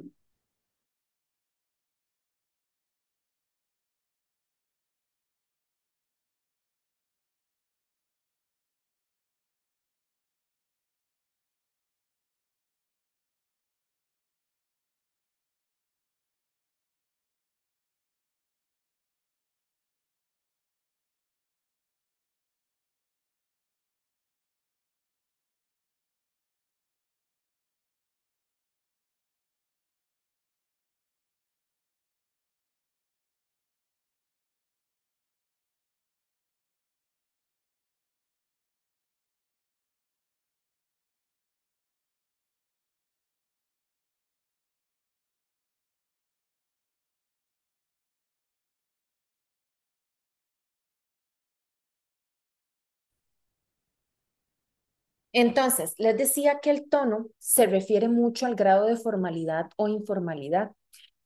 S1: Entonces, les decía que el tono se refiere mucho al grado de formalidad o informalidad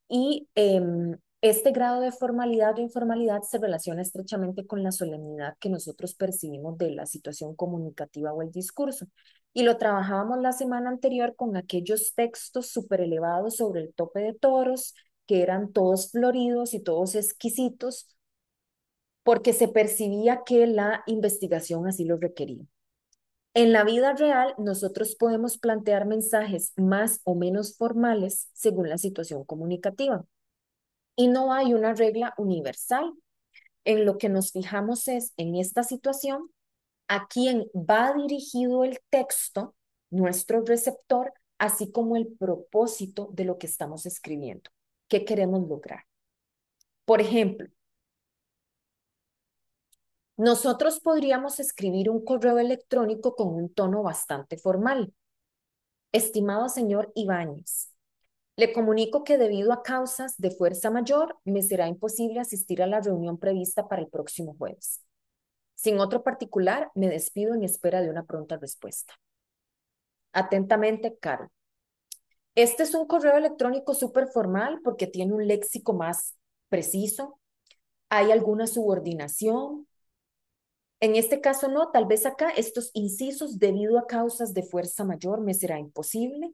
S1: y este grado de formalidad o informalidad se relaciona estrechamente con la solemnidad que nosotros percibimos de la situación comunicativa o el discurso. Y lo trabajábamos la semana anterior con aquellos textos súper elevados sobre el tope de toros, que eran todos floridos y todos exquisitos, porque se percibía que la investigación así lo requería. En la vida real, nosotros podemos plantear mensajes más o menos formales según la situación comunicativa. Y no hay una regla universal. En lo que nos fijamos es en esta situación a quién va dirigido el texto, nuestro receptor, así como el propósito de lo que estamos escribiendo. ¿Qué queremos lograr? Por ejemplo, nosotros podríamos escribir un correo electrónico con un tono bastante formal. Estimado señor Ibáñez, le comunico que debido a causas de fuerza mayor, me será imposible asistir a la reunión prevista para el próximo jueves. Sin otro particular, me despido en espera de una pronta respuesta. Atentamente, Carol. Este es un correo electrónico súper formal porque tiene un léxico más preciso. Hay alguna subordinación. En este caso no, tal vez acá estos incisos debido a causas de fuerza mayor me será imposible.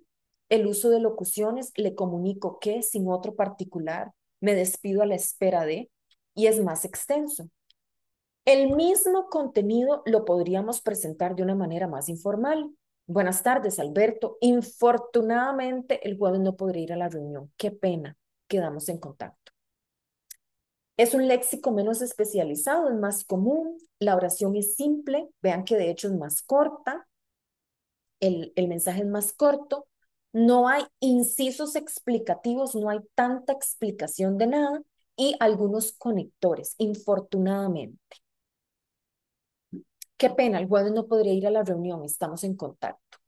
S1: El uso de locuciones, le comunico que sin otro particular me despido a la espera de, y es más extenso. El mismo contenido lo podríamos presentar de una manera más informal. Buenas tardes, Alberto. Infortunadamente, el jueves no podré ir a la reunión. Qué pena. Quedamos en contacto. Es un léxico menos especializado, es más común. La oración es simple. Vean que de hecho es más corta. El mensaje es más corto. No hay incisos explicativos, no hay tanta explicación de nada y algunos conectores, infortunadamente. Qué pena, el jueves no podría ir a la reunión, estamos en contacto.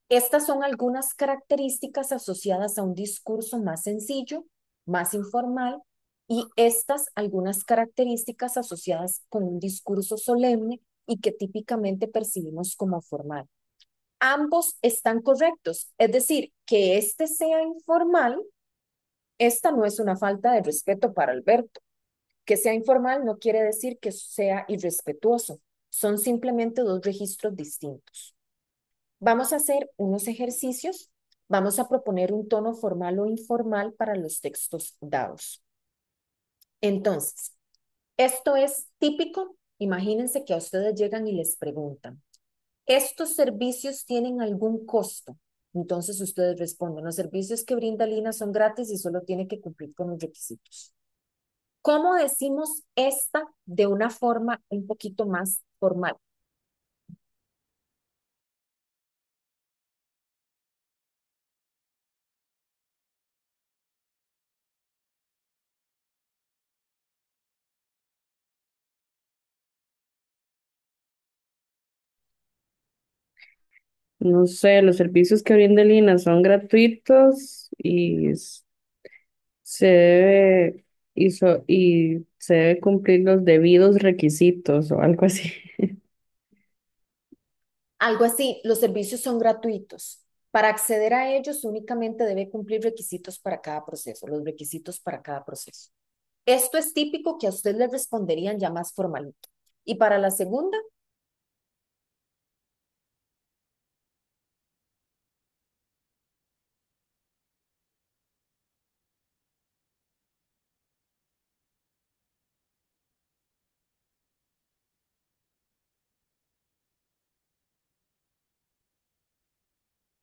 S1: Estas son algunas características asociadas a un discurso más sencillo, más informal, y estas algunas características asociadas con un discurso solemne y que típicamente percibimos como formal. Ambos están correctos, es decir, que este sea informal, esta no es una falta de respeto para Alberto. Que sea informal no quiere decir que sea irrespetuoso, son simplemente dos registros distintos. Vamos a hacer unos ejercicios, vamos a proponer un tono formal o informal para los textos dados. Entonces, esto es típico, imagínense que a ustedes llegan y les preguntan, ¿estos servicios tienen algún costo? Entonces ustedes responden, los servicios que brinda Lina son gratis y solo tiene que cumplir con los requisitos. ¿Cómo decimos esta de una forma un poquito más formal?
S2: no sé, los servicios que brinda Lina son gratuitos y se debe, y se debe cumplir los debidos requisitos o algo así.
S1: Algo así, los servicios son gratuitos. Para acceder a ellos únicamente debe cumplir requisitos para cada proceso, los requisitos para cada proceso. Esto es típico que a usted le responderían ya más formalito. Y para la segunda,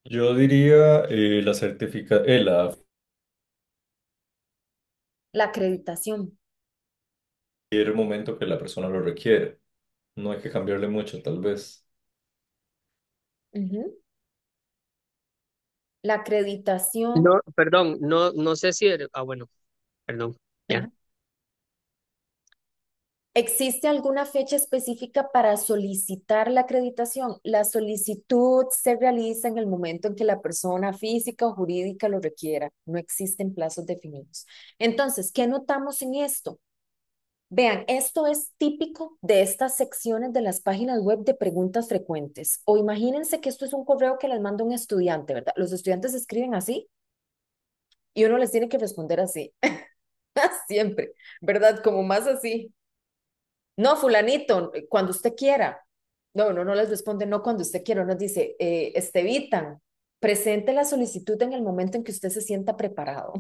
S3: Yo diría
S1: la acreditación.
S3: el momento que la persona lo requiere. No hay que cambiarle mucho, tal vez.
S1: Ujú. La acreditación.
S4: No, perdón, no sé si bueno, perdón, ya.
S1: Ajá. ¿Existe alguna fecha específica para solicitar la acreditación? La solicitud se realiza en el momento en que la persona física o jurídica lo requiera. No existen plazos definidos. Entonces, ¿qué notamos en esto? Vean, esto es típico de estas secciones de las páginas web de preguntas frecuentes. O imagínense que esto es un correo que les manda un estudiante, ¿verdad? Los estudiantes escriben así y uno les tiene que responder así. Siempre, ¿verdad? Como más así. No, fulanito, cuando usted quiera. No, no les responde no cuando usted quiera. Nos dice, Estevitan, presente la solicitud en el momento en que usted se sienta preparado,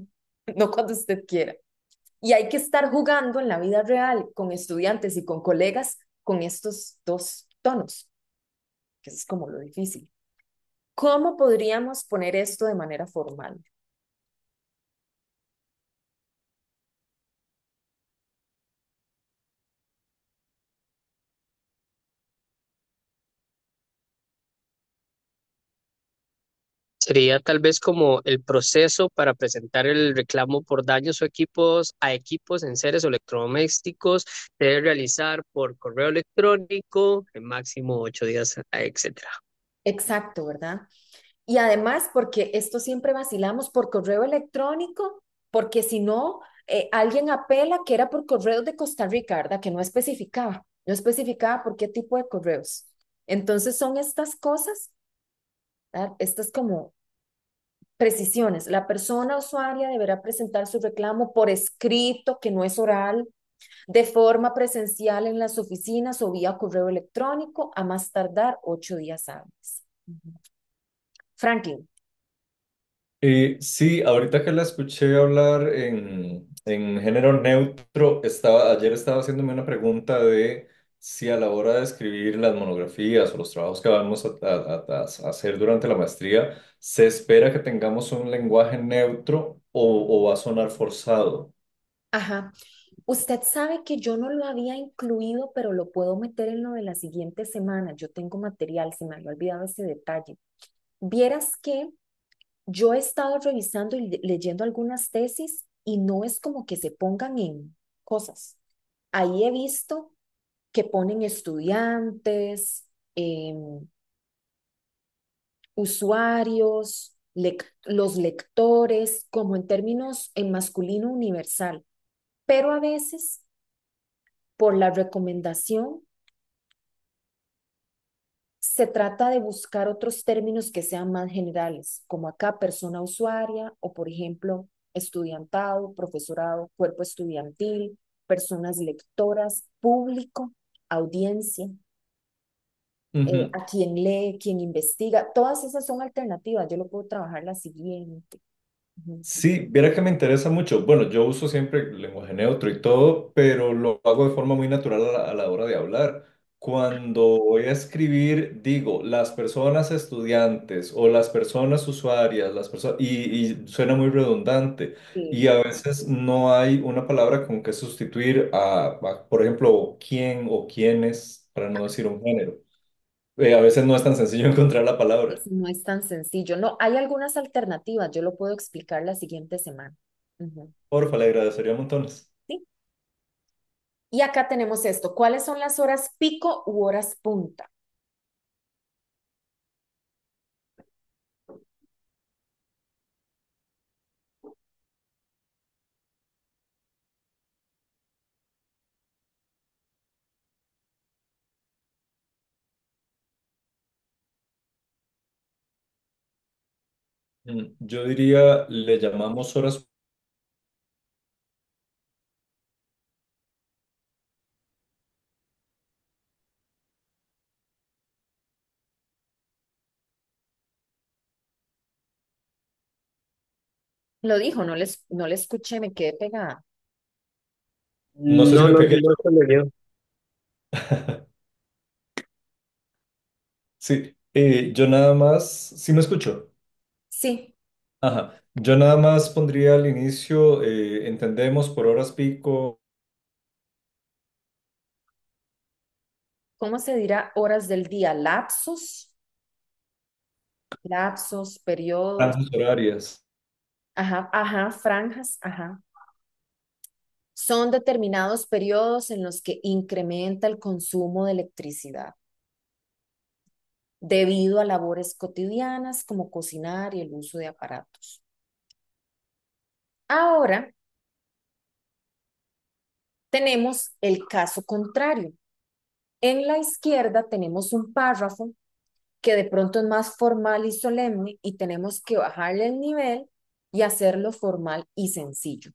S1: no cuando usted quiera. Y hay que estar jugando en la vida real con estudiantes y con colegas con estos dos tonos, que es como lo difícil. ¿Cómo podríamos poner esto de manera formal?
S4: Sería tal vez como el proceso para presentar el reclamo por daños o equipos a equipos en seres o electrodomésticos. Se debe realizar por correo electrónico, en máximo 8 días, etcétera.
S1: Exacto, ¿verdad? Y además, porque esto siempre vacilamos por correo electrónico, porque si no, alguien apela que era por correos de Costa Rica, ¿verdad? Que no especificaba por qué tipo de correos. Entonces son estas cosas, ¿verdad? Estas como precisiones. La persona usuaria deberá presentar su reclamo por escrito, que no es oral, de forma presencial en las oficinas o vía correo electrónico, a más tardar 8 días hábiles. Ujú. Franklin.
S3: Sí, ahorita que la escuché hablar en género neutro, ayer estaba haciéndome una pregunta de si a la hora de escribir las monografías o los trabajos que vamos a hacer durante la maestría, se espera que tengamos un lenguaje neutro o va a sonar forzado.
S1: Ajá. Usted sabe que yo no lo había incluido, pero lo puedo meter en lo de la siguiente semana. Yo tengo material, se me había olvidado ese detalle. Vieras que yo he estado revisando y leyendo algunas tesis y no es como que se pongan en cosas. Ahí he visto que ponen estudiantes, usuarios, los lectores, como en términos en masculino universal, pero a veces por la recomendación se trata de buscar otros términos que sean más generales, como acá persona usuaria o, por ejemplo, estudiantado, profesorado, cuerpo estudiantil, personas lectoras, público, audiencia,
S3: Ujú.
S1: a quien lee, quien investiga. Todas esas son alternativas. Yo lo puedo trabajar la siguiente. Ujú.
S3: Sí, viera que me interesa mucho. Bueno, yo uso siempre lenguaje neutro y todo, pero lo hago de forma muy natural a la hora de hablar. Cuando voy a escribir, digo las personas estudiantes o las personas usuarias, y suena muy redundante. Y
S1: Sí,
S3: a veces no hay una palabra con que sustituir por ejemplo, quién o quiénes, para no decir un género. A veces no es tan sencillo encontrar la palabra.
S1: no es tan sencillo. No, hay algunas alternativas. Yo lo puedo explicar la siguiente semana. Ujú.
S3: Porfa, le agradecería montones.
S1: ¿Sí? Y acá tenemos esto. ¿Cuáles son las horas pico u horas punta?
S3: Yo diría, le llamamos horas.
S1: Lo dijo, no le escuché, me quedé pegada.
S3: No sé si
S4: No,
S3: me
S4: no,
S3: pegué
S4: no se me dio.
S3: yo. Sí, yo nada más, sí me escucho.
S1: Sí,
S3: Ajá. Yo nada más pondría al inicio, entendemos por horas pico,
S1: ¿cómo se dirá horas del día? Lapsos, periodos,
S3: franjas horarias.
S1: ajá, ajá, franjas, ajá. Son determinados periodos en los que incrementa el consumo de electricidad debido a labores cotidianas como cocinar y el uso de aparatos. Ahora tenemos el caso contrario. En la izquierda tenemos un párrafo que de pronto es más formal y solemne y tenemos que bajarle el nivel y hacerlo formal y sencillo.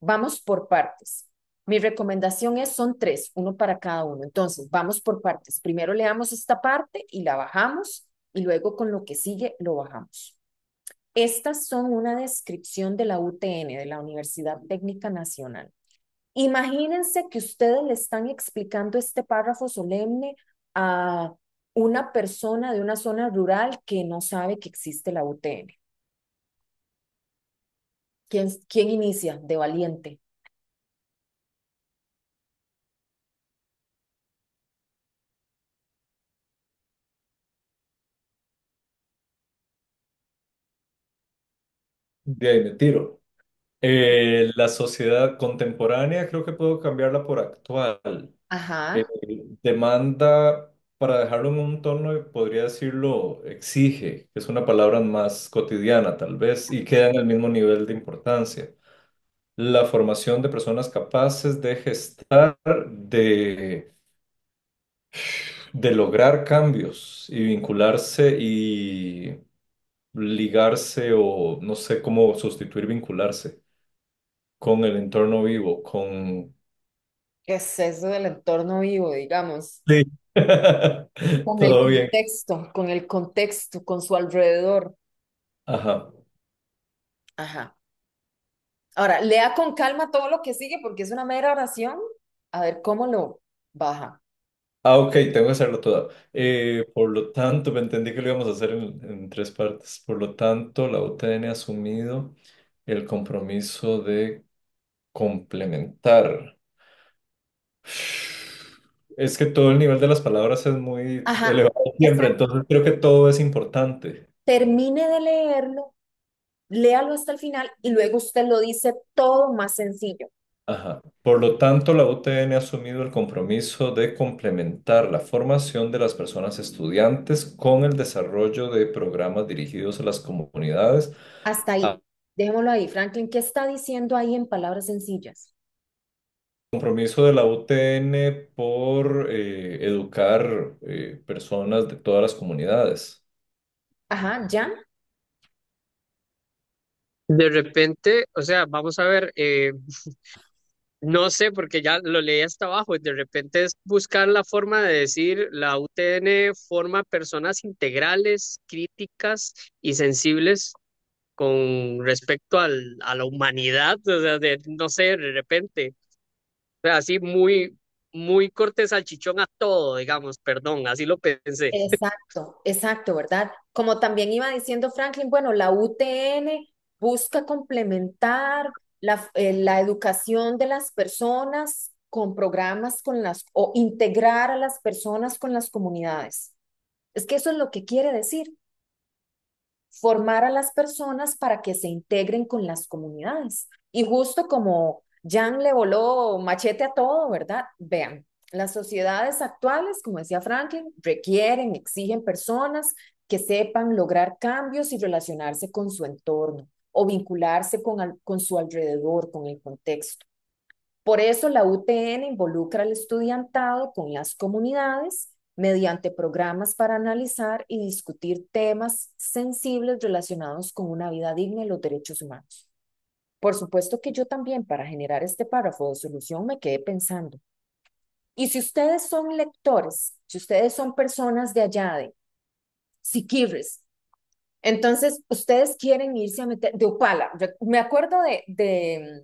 S1: Vamos por partes. Mi recomendación es, son tres, uno para cada uno. Entonces, vamos por partes. Primero leamos esta parte y la bajamos y luego con lo que sigue lo bajamos. Estas son una descripción de la UTN, de la Universidad Técnica Nacional. Imagínense que ustedes le están explicando este párrafo solemne a una persona de una zona rural que no sabe que existe la UTN. ¿Quién inicia de valiente?
S3: De ahí me tiro. La sociedad contemporánea creo que puedo cambiarla por actual. Eh,
S1: Ajá,
S3: demanda, para dejarlo en un tono, podría decirlo, exige, que es una palabra más cotidiana tal vez, y queda en el mismo nivel de importancia. La formación de personas capaces de gestar, de lograr cambios y vincularse y ligarse o no sé cómo sustituir vincularse con el entorno vivo, con...
S1: ¿qué es eso del entorno vivo, digamos?
S3: Sí. Todo bien.
S1: Con el contexto, con su alrededor.
S3: Ajá.
S1: Ajá. Ahora, lea con calma todo lo que sigue porque es una mera oración. A ver cómo lo baja.
S3: Ah, ok, tengo que hacerlo todo. Por lo tanto, me entendí que lo íbamos a hacer en tres partes. Por lo tanto, la UTN ha asumido el compromiso de complementar. Es que todo el nivel de las palabras es muy
S1: Ajá,
S3: elevado siempre,
S1: exacto.
S3: entonces creo que todo es importante.
S1: Termine de leerlo, léalo hasta el final y luego usted lo dice todo más sencillo.
S3: Ajá. Por lo tanto, la UTN ha asumido el compromiso de complementar la formación de las personas estudiantes con el desarrollo de programas dirigidos a las comunidades.
S1: Hasta
S3: A
S1: ahí. Dejémoslo ahí. Franklin, ¿qué está diciendo ahí en palabras sencillas?
S3: compromiso de la UTN por educar personas de todas las comunidades.
S1: Ajá, ¿ya?
S4: De repente, o sea, vamos a ver, no sé, porque ya lo leí hasta abajo, de repente es buscar la forma de decir la UTN forma personas integrales, críticas y sensibles con respecto a la humanidad, o sea, de, no sé, de repente, o sea, así muy, muy corte salchichón a todo, digamos, perdón, así lo pensé.
S1: Exacto, exacto, ¿verdad? Como también iba diciendo Franklin, bueno, la UTN busca complementar la educación de las personas con programas o integrar a las personas con las comunidades. Es que eso es lo que quiere decir, formar a las personas para que se integren con las comunidades. Y justo como Jan le voló machete a todo, ¿verdad? Vean, las sociedades actuales, como decía Franklin, requieren, exigen personas que sepan lograr cambios y relacionarse con su entorno o vincularse con su alrededor, con el contexto. Por eso la UTN involucra al estudiantado con las comunidades mediante programas para analizar y discutir temas sensibles relacionados con una vida digna y los derechos humanos. Por supuesto que yo también para generar este párrafo de solución me quedé pensando, y si ustedes son lectores, si ustedes son personas de allá, de Siquirres, entonces ustedes quieren irse a meter, de Upala, me acuerdo de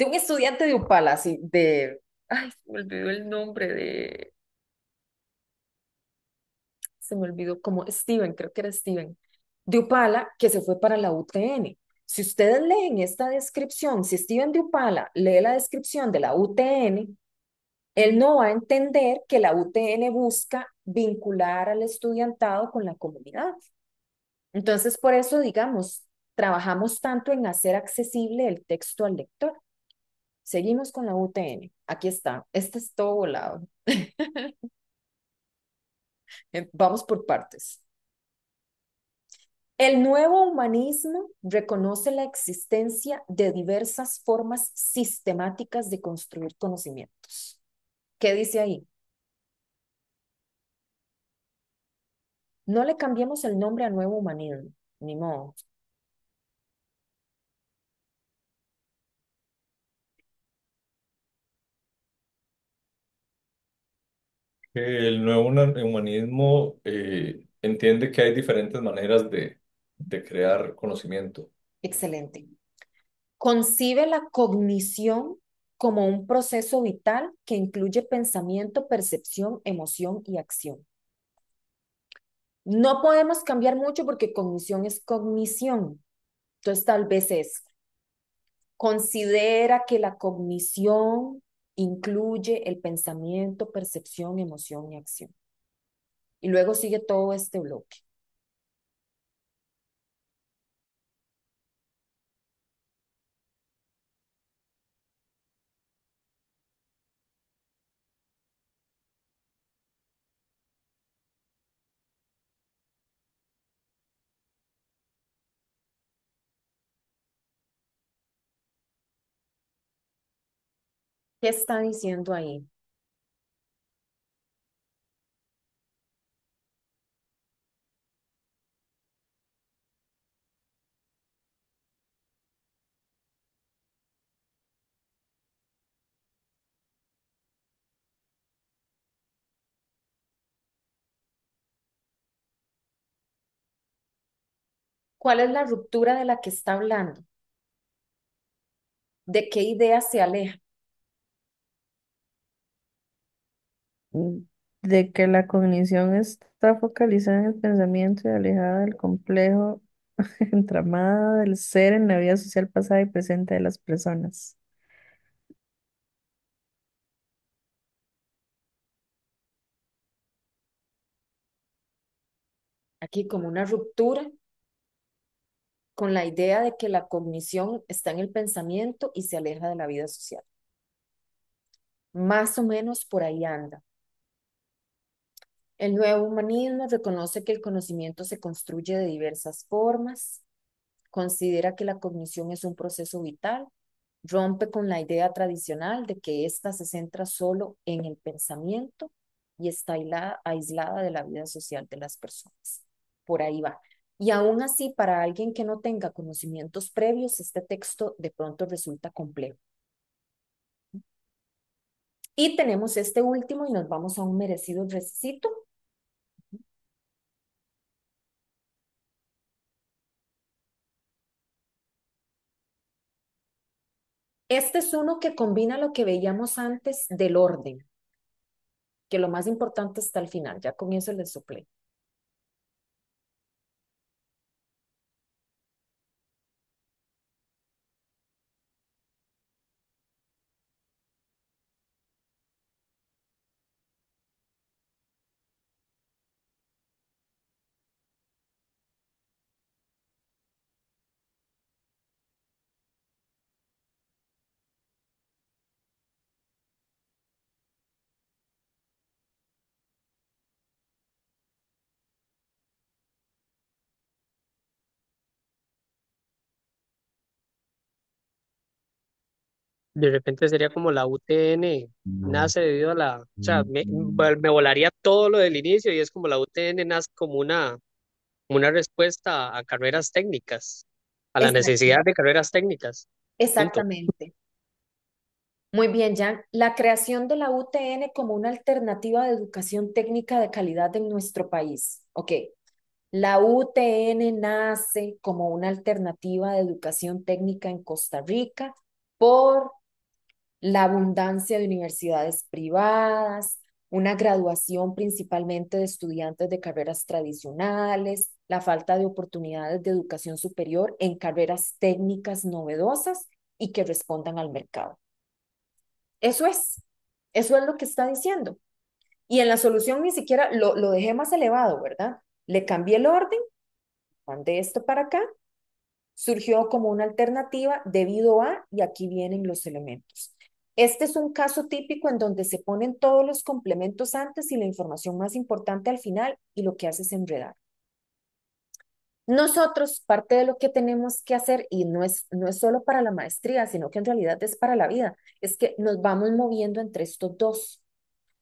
S1: un estudiante de Upala, así, ay, se me olvidó el nombre se me olvidó, como Steven, creo que era Steven, de Upala, que se fue para la UTN. Si ustedes leen esta descripción, si Steven de Upala lee la descripción de la UTN, él no va a entender que la UTN busca vincular al estudiantado con la comunidad. Entonces, por eso, digamos, trabajamos tanto en hacer accesible el texto al lector. Seguimos con la UTN. Aquí está. Este es todo volado. Vamos por partes. El nuevo humanismo reconoce la existencia de diversas formas sistemáticas de construir conocimientos. ¿Qué dice ahí? No le cambiemos el nombre a nuevo humanismo, ni modo.
S3: El nuevo humanismo entiende que hay diferentes maneras de crear conocimiento.
S1: Excelente. Concibe la cognición como un proceso vital que incluye pensamiento, percepción, emoción y acción. No podemos cambiar mucho porque cognición es cognición. Entonces, tal vez es, considera que la cognición incluye el pensamiento, percepción, emoción y acción. Y luego sigue todo este bloque. ¿Qué está diciendo ahí? ¿Cuál es la ruptura de la que está hablando? ¿De qué idea se aleja?
S2: Mm, De que la cognición está focalizada en el pensamiento y alejada del complejo entramado del ser en la vida social pasada y presente de las personas.
S1: Aquí como una ruptura con la idea de que la cognición está en el pensamiento y se aleja de la vida social. Más o menos por ahí anda. El nuevo humanismo reconoce que el conocimiento se construye de diversas formas, considera que la cognición es un proceso vital, rompe con la idea tradicional de que ésta se centra solo en el pensamiento y está aislada de la vida social de las personas. Por ahí va. Y aún así, para alguien que no tenga conocimientos previos, este texto de pronto resulta complejo. Y tenemos este último y nos vamos a un merecido recito. Este es uno que combina lo que veíamos antes del orden, que lo más importante está al final, ya con eso les soplé.
S4: De repente sería como la UTN nace debido a la, o sea, me volaría todo lo del inicio y es como la UTN nace como una respuesta a carreras técnicas, a la
S1: Exacto,
S4: necesidad de carreras técnicas. Punto.
S1: exactamente. Muy bien, Jan. La creación de la UTN como una alternativa de educación técnica de calidad en nuestro país. Ok. La UTN nace como una alternativa de educación técnica en Costa Rica por la abundancia de universidades privadas, una graduación principalmente de estudiantes de carreras tradicionales, la falta de oportunidades de educación superior en carreras técnicas novedosas y que respondan al mercado. Eso eso es lo que está diciendo. Y en la solución ni siquiera lo dejé más elevado, ¿verdad? Le cambié el orden, mandé esto para acá, surgió como una alternativa debido a, y aquí vienen los elementos. Este es un caso típico en donde se ponen todos los complementos antes y la información más importante al final y lo que hace es enredar. Nosotros, parte de lo que tenemos que hacer, y no es solo para la maestría, sino que en realidad es para la vida, es que nos vamos moviendo entre estos dos.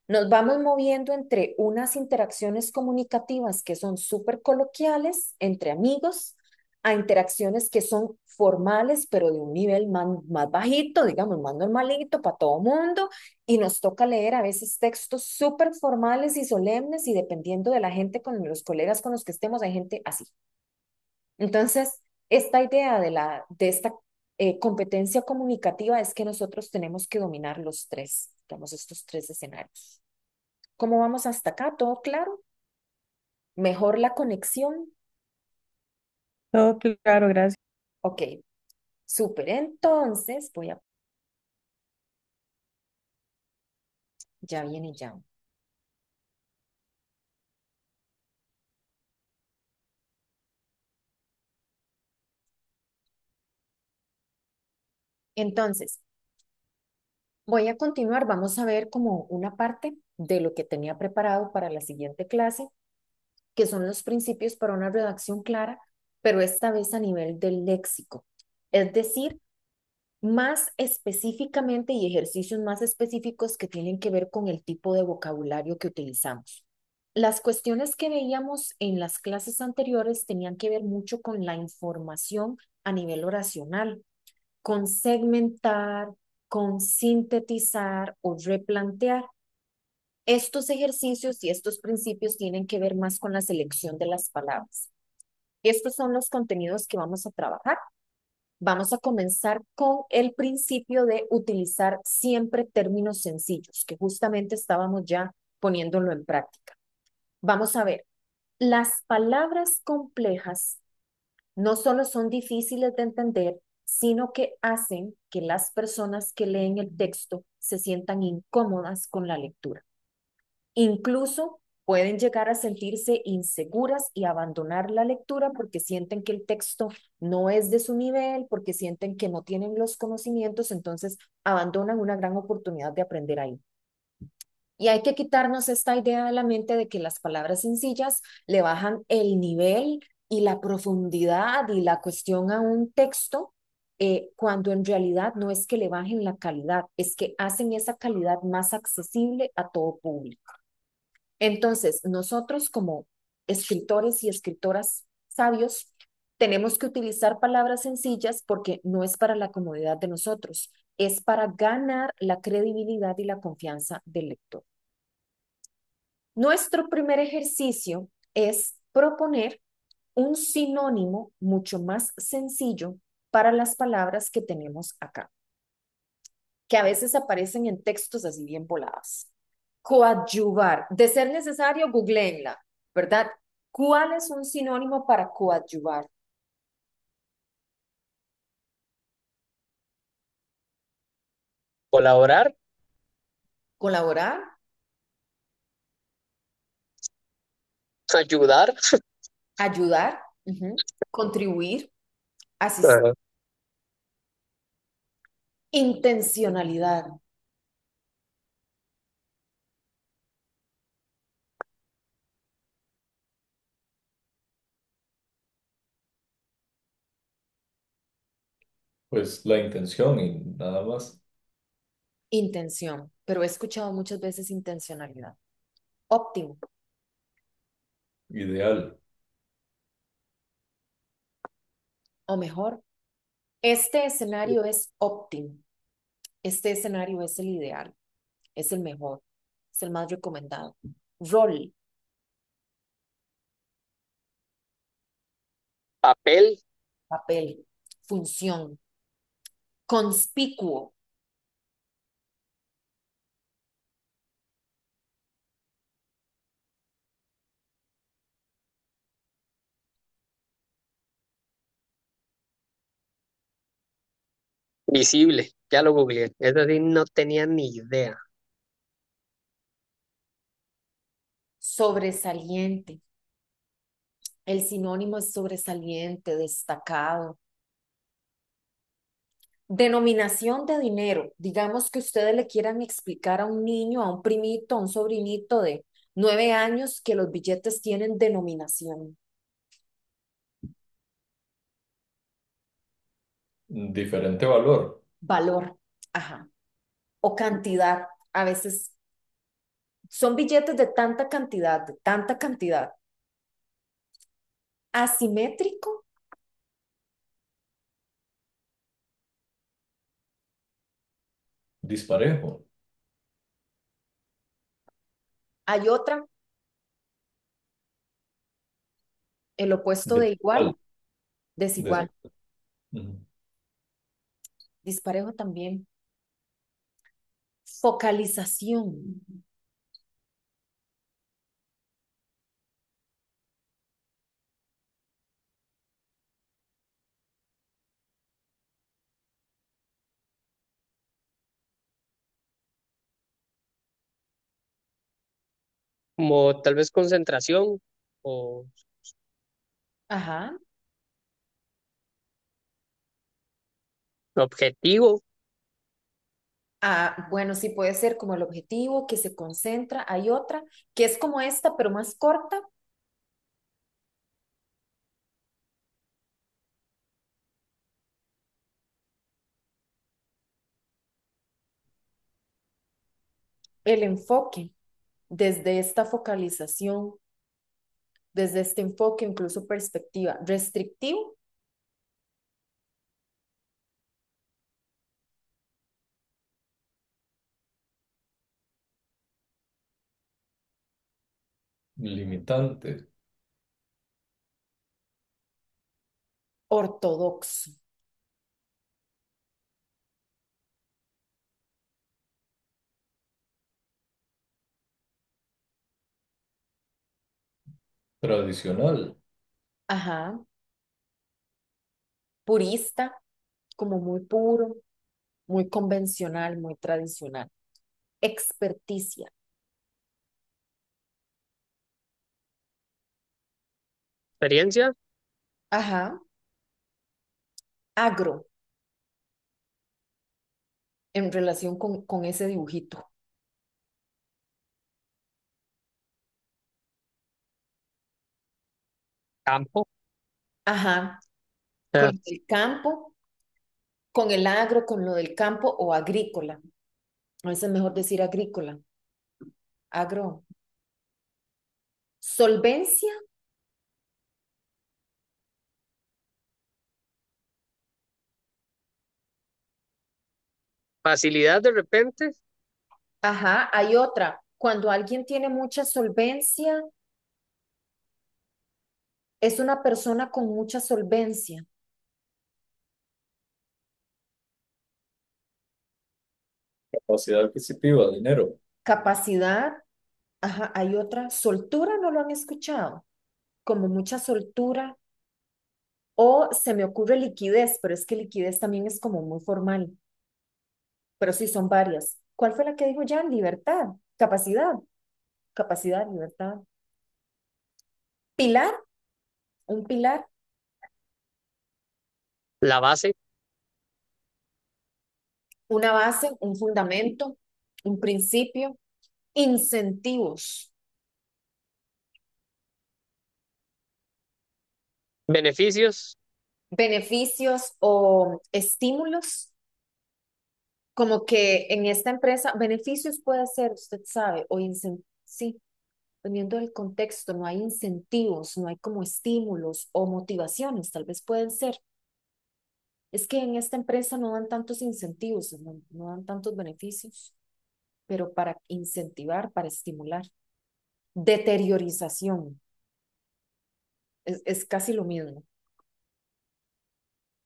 S1: Nos vamos moviendo entre unas interacciones comunicativas que son súper coloquiales entre amigos a interacciones que son formales, pero de un nivel más bajito, digamos, más normalito para todo mundo. Y nos toca leer a veces textos súper formales y solemnes y dependiendo de la gente, con los colegas con los que estemos, hay gente así. Entonces, esta idea de esta competencia comunicativa es que nosotros tenemos que dominar los tres, digamos, estos tres escenarios. ¿Cómo vamos hasta acá? ¿Todo claro? ¿Mejor la conexión?
S2: Todo claro, gracias.
S1: Ok, súper. Entonces, ya viene ya. Entonces, voy a continuar. Vamos a ver como una parte de lo que tenía preparado para la siguiente clase, que son los principios para una redacción clara, pero esta vez a nivel del léxico. Es decir, más específicamente y ejercicios más específicos que tienen que ver con el tipo de vocabulario que utilizamos. Las cuestiones que veíamos en las clases anteriores tenían que ver mucho con la información a nivel oracional, con segmentar, con sintetizar o replantear. Estos ejercicios y estos principios tienen que ver más con la selección de las palabras. Estos son los contenidos que vamos a trabajar. Vamos a comenzar con el principio de utilizar siempre términos sencillos, que justamente estábamos ya poniéndolo en práctica. Vamos a ver, las palabras complejas no solo son difíciles de entender, sino que hacen que las personas que leen el texto se sientan incómodas con la lectura. Incluso pueden llegar a sentirse inseguras y abandonar la lectura porque sienten que el texto no es de su nivel, porque sienten que no tienen los conocimientos, entonces abandonan una gran oportunidad de aprender ahí. Y hay que quitarnos esta idea de la mente de que las palabras sencillas le bajan el nivel y la profundidad y la cuestión a un texto, cuando en realidad no es que le bajen la calidad, es que hacen esa calidad más accesible a todo público. Entonces, nosotros como escritores y escritoras sabios, tenemos que utilizar palabras sencillas porque no es para la comodidad de nosotros, es para ganar la credibilidad y la confianza del lector. Nuestro primer ejercicio es proponer un sinónimo mucho más sencillo para las palabras que tenemos acá, que a veces aparecen en textos así bien voladas. Coadyuvar. De ser necesario, googleenla, ¿verdad? ¿Cuál es un sinónimo para coadyuvar?
S4: Colaborar,
S1: Colaborar,
S4: ayudar.
S1: ayudar, contribuir, asistir.
S4: Ajá.
S1: Intencionalidad,
S3: Pues la intención y nada más.
S1: Intención, pero he escuchado muchas veces intencionalidad. Óptimo,
S3: Ideal.
S1: o mejor, este escenario es óptimo. Este escenario es el ideal, es el mejor, es el más recomendado. Rol,
S4: Papel,
S1: papel, función. Conspicuo,
S4: visible, ya lo googleé. Eso sí, no tenía ni idea.
S1: sobresaliente. El sinónimo es sobresaliente, destacado. Denominación de dinero. Digamos que ustedes le quieran explicar a un niño, a un primito, a un sobrinito de 9 años que los billetes tienen denominación,
S3: Diferente valor.
S1: valor, ajá, o cantidad. A veces son billetes de tanta cantidad, de tanta cantidad. Asimétrico,
S3: Disparejo.
S1: hay otra, el opuesto de igual,
S3: Desigual.
S1: desigual.
S3: Desigual. Ujú.
S1: Disparejo también. Focalización.
S4: Como tal vez concentración o
S1: Ajá.
S4: objetivo,
S1: Ah, bueno, sí puede ser como el objetivo que se concentra. Hay otra que es como esta, pero más corta. El enfoque desde esta focalización, desde este enfoque, incluso perspectiva. Restrictivo,
S3: Limitante.
S1: ortodoxo.
S3: Tradicional.
S1: Ajá. Purista, como muy puro, muy convencional, muy tradicional. Experticia.
S4: experiencia,
S1: Ajá. Agro, en relación con ese dibujito.
S4: campo,
S1: Ajá. Con
S4: ah,
S1: lo del campo, con el agro, con lo del campo o agrícola. A veces es mejor decir agrícola. Agro. Solvencia,
S4: facilidad de repente,
S1: ajá, hay otra. Cuando alguien tiene mucha solvencia, es una persona con mucha solvencia.
S3: Capacidad adquisitiva. Dinero.
S1: Capacidad, ajá, hay otra. Soltura, ¿no lo han escuchado? Como mucha soltura. O se me ocurre liquidez, pero es que liquidez también es como muy formal. Pero sí son varias. ¿Cuál fue la que dijo ya? Libertad, capacidad, capacidad, libertad. Pilar, un pilar,
S4: la base,
S1: una base, un fundamento, un principio. Incentivos,
S4: beneficios,
S1: beneficios o estímulos. Como que en esta empresa, beneficios puede ser, usted sabe, o sí, dependiendo del contexto, no hay incentivos, no hay como estímulos o motivaciones, tal vez pueden ser. Es que en esta empresa no dan tantos incentivos, no dan tantos beneficios, pero para incentivar, para estimular. Deteriorización, es casi lo mismo.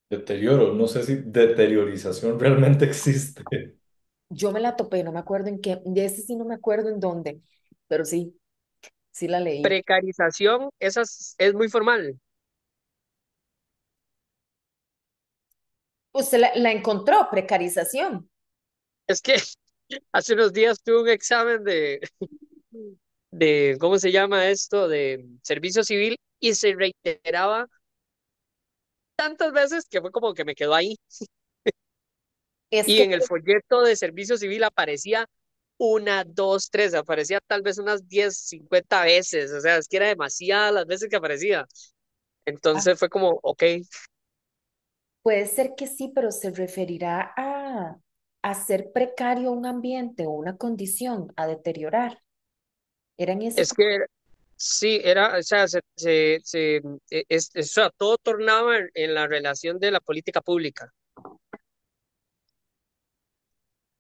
S3: Deterioro, no sé si deteriorización realmente existe.
S1: Yo me la topé, no me acuerdo en qué, de ese sí no me acuerdo en dónde, pero sí, sí la leí.
S4: Precarización, esa es muy formal.
S1: Usted la encontró, precarización.
S4: Es que hace unos días tuve un examen de, ¿cómo se llama esto? De servicio civil y se reiteraba tantas veces que fue como que me quedó ahí.
S1: Es
S4: Y
S1: que
S4: en el folleto de servicio civil aparecía una, dos, tres, aparecía tal vez unas 10 50 veces, o sea, es que era demasiadas las veces que aparecía.
S1: ah,
S4: Entonces fue como, ok,
S1: puede ser que sí, pero se referirá a hacer precario un ambiente o una condición, a deteriorar. Era en ese,
S4: es que sí, era, o sea, o sea, todo tornaba en la relación de la política pública.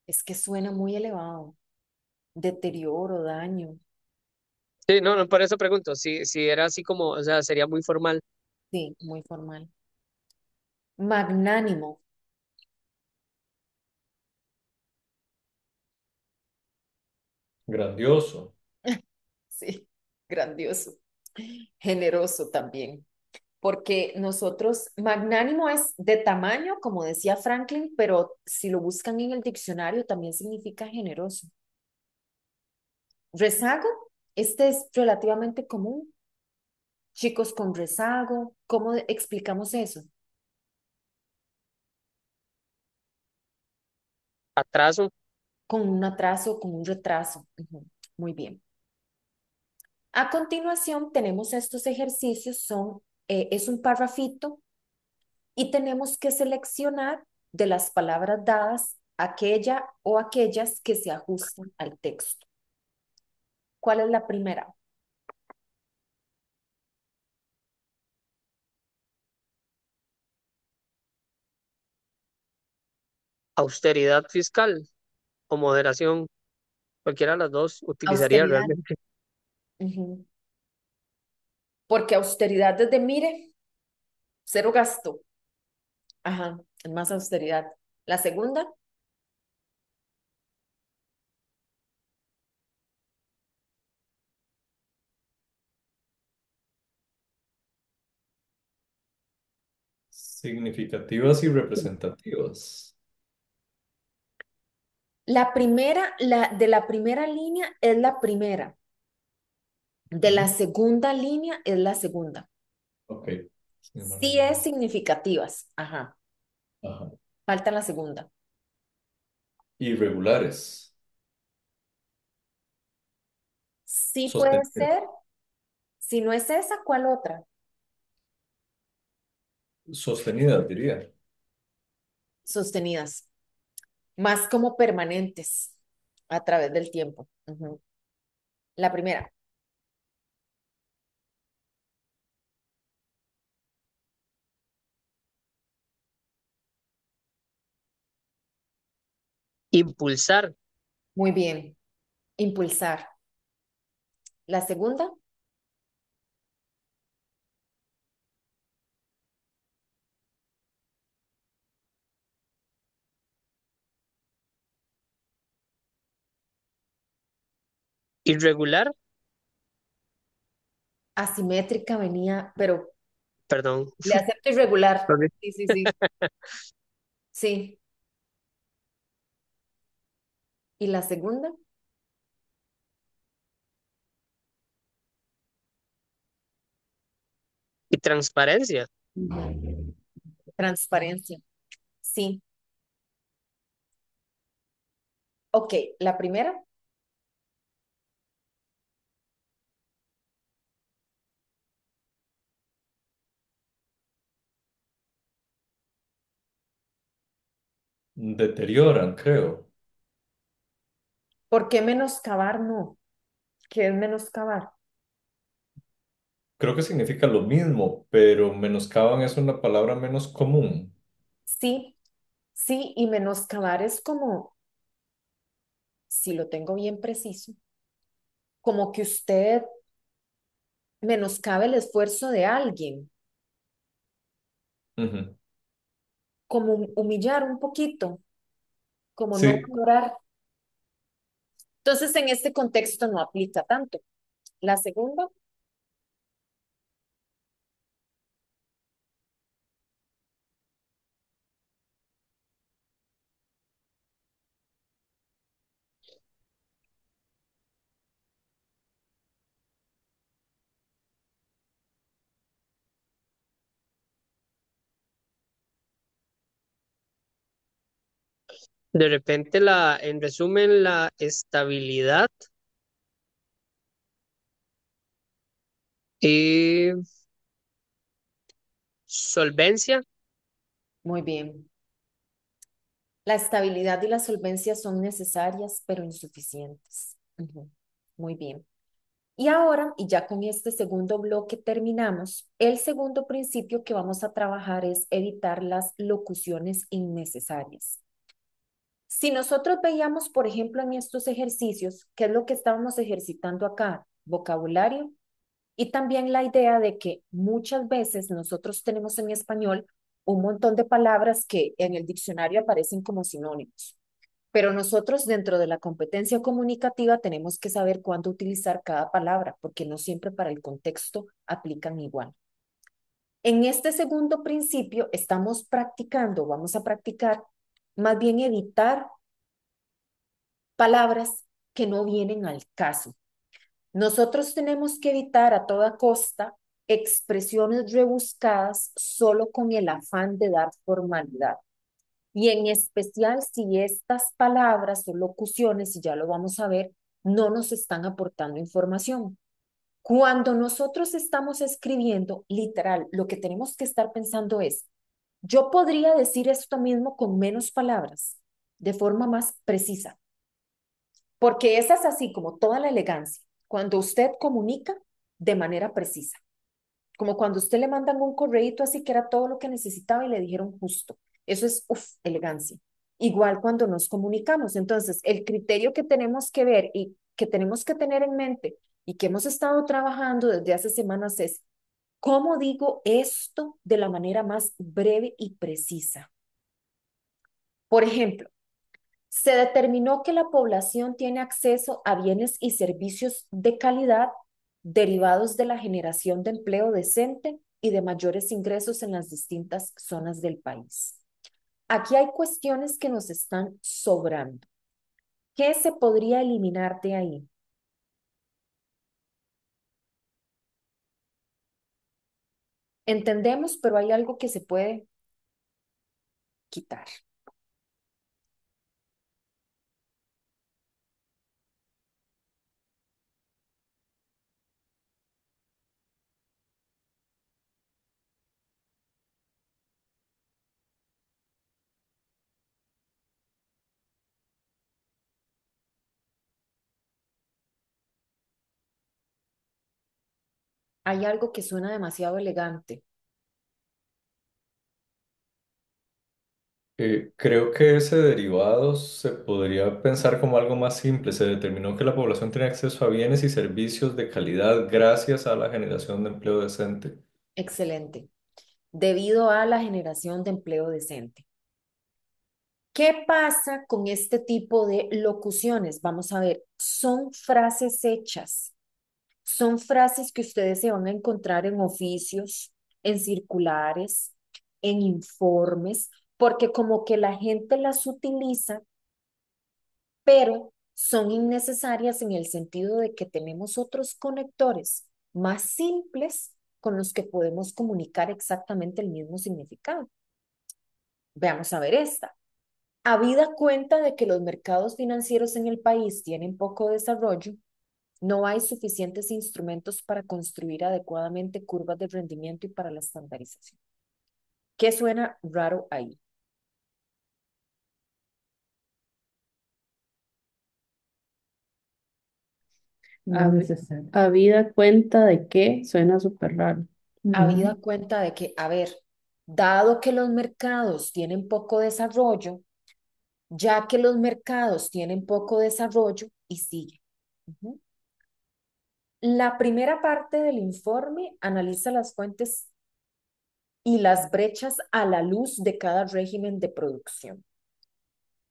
S1: es que suena muy elevado. Deterioro, daño,
S4: Sí, no, no, por eso pregunto, si era así como, o sea, sería muy formal.
S1: sí, muy formal. Magnánimo,
S3: Grandioso.
S1: sí, grandioso. Generoso también. Porque nosotros, magnánimo es de tamaño, como decía Franklin, pero si lo buscan en el diccionario también significa generoso. Rezago, este es relativamente común. Chicos con rezago, ¿cómo explicamos eso?
S4: Atraso,
S1: Con un atraso, con un retraso. Ujú, muy bien. A continuación tenemos estos ejercicios, es un parrafito y tenemos que seleccionar de las palabras dadas aquella o aquellas que se ajustan al texto. ¿Cuál es la primera?
S4: austeridad fiscal o moderación, cualquiera de las dos utilizaría
S1: Austeridad.
S4: realmente.
S1: Ujú. Porque austeridad desde mire, cero gasto. Ajá, es más austeridad. La segunda,
S3: Significativas y representativas.
S1: de la primera línea es la primera, de la
S3: Ujú.
S1: segunda línea es la segunda.
S3: Ok. Sin embargo,
S1: Sí es significativas, ajá,
S3: ajá.
S1: falta la segunda.
S3: Irregulares.
S1: Sí puede
S3: Sostenidas.
S1: ser, si no es esa, ¿cuál otra?
S3: Sostenidas, diría.
S1: Sostenidas, más como permanentes a través del tiempo. Ujú. La primera,
S4: Impulsar,
S1: muy bien, impulsar. La segunda,
S4: irregular,
S1: asimétrica venía, pero
S4: perdón,
S1: le acepto irregular.
S4: sorry.
S1: Sí, sí, sí, sí. ¿Y la segunda?
S4: Y transparencia,
S1: Ujú. Transparencia. Sí. Ok, la primera,
S3: Deterioran, creo.
S1: ¿Por qué menoscabar no? ¿Qué es menoscabar?
S3: Creo que significa lo mismo, pero menoscaban es una palabra menos común.
S1: Sí, sí, y menoscabar es como, si lo tengo bien preciso, como que usted menoscabe el esfuerzo de alguien,
S3: Ujú.
S1: como humillar un poquito, como no
S3: Sí,
S1: valorar. Entonces, en este contexto no aplica tanto. La segunda,
S4: De repente, en resumen, la estabilidad y solvencia.
S1: muy bien. La estabilidad y la solvencia son necesarias, pero insuficientes. Ujú. Muy bien. Y ahora, y ya con este segundo bloque terminamos, el segundo principio que vamos a trabajar es evitar las locuciones innecesarias. Si nosotros veíamos, por ejemplo, en estos ejercicios, ¿qué es lo que estábamos ejercitando acá? Vocabulario y también la idea de que muchas veces nosotros tenemos en español un montón de palabras que en el diccionario aparecen como sinónimos. Pero nosotros dentro de la competencia comunicativa tenemos que saber cuándo utilizar cada palabra, porque no siempre para el contexto aplican igual. En este segundo principio estamos practicando, vamos a practicar más bien evitar palabras que no vienen al caso. Nosotros tenemos que evitar a toda costa expresiones rebuscadas solo con el afán de dar formalidad. Y en especial si estas palabras o locuciones, y ya lo vamos a ver, no nos están aportando información. Cuando nosotros estamos escribiendo, literal, lo que tenemos que estar pensando es, yo podría decir esto mismo con menos palabras, de forma más precisa, porque esa es así como toda la elegancia, cuando usted comunica de manera precisa. Como cuando usted le mandan un correíto así que era todo lo que necesitaba y le dijeron justo. Eso es, elegancia. Igual cuando nos comunicamos. Entonces, el criterio que tenemos que ver y que tenemos que tener en mente y que hemos estado trabajando desde hace semanas es, ¿cómo digo esto de la manera más breve y precisa? Por ejemplo, se determinó que la población tiene acceso a bienes y servicios de calidad derivados de la generación de empleo decente y de mayores ingresos en las distintas zonas del país. Aquí hay cuestiones que nos están sobrando. ¿Qué se podría eliminar de ahí? Entendemos, pero hay algo que se puede quitar. Hay algo que suena demasiado elegante.
S3: Creo que ese derivado se podría pensar como algo más simple. Se determinó que la población tiene acceso a bienes y servicios de calidad gracias a la generación de empleo decente.
S1: Excelente. Debido a la generación de empleo decente. ¿Qué pasa con este tipo de locuciones? Vamos a ver, son frases hechas, son frases que ustedes se van a encontrar en oficios, en circulares, en informes, porque como que la gente las utiliza, pero son innecesarias en el sentido de que tenemos otros conectores más simples con los que podemos comunicar exactamente el mismo significado. Veamos a ver esta. Habida cuenta de que los mercados financieros en el país tienen poco desarrollo, no hay suficientes instrumentos para construir adecuadamente curvas de rendimiento y para la estandarización. ¿Qué suena raro ahí?
S2: No necesario. Habida cuenta de que suena súper raro.
S1: Habida
S2: Ujú.
S1: cuenta de que, a ver, dado que los mercados tienen poco desarrollo, ya que los mercados tienen poco desarrollo y sigue. Ujú. La primera parte del informe analiza las fuentes y las brechas a la luz de cada régimen de producción.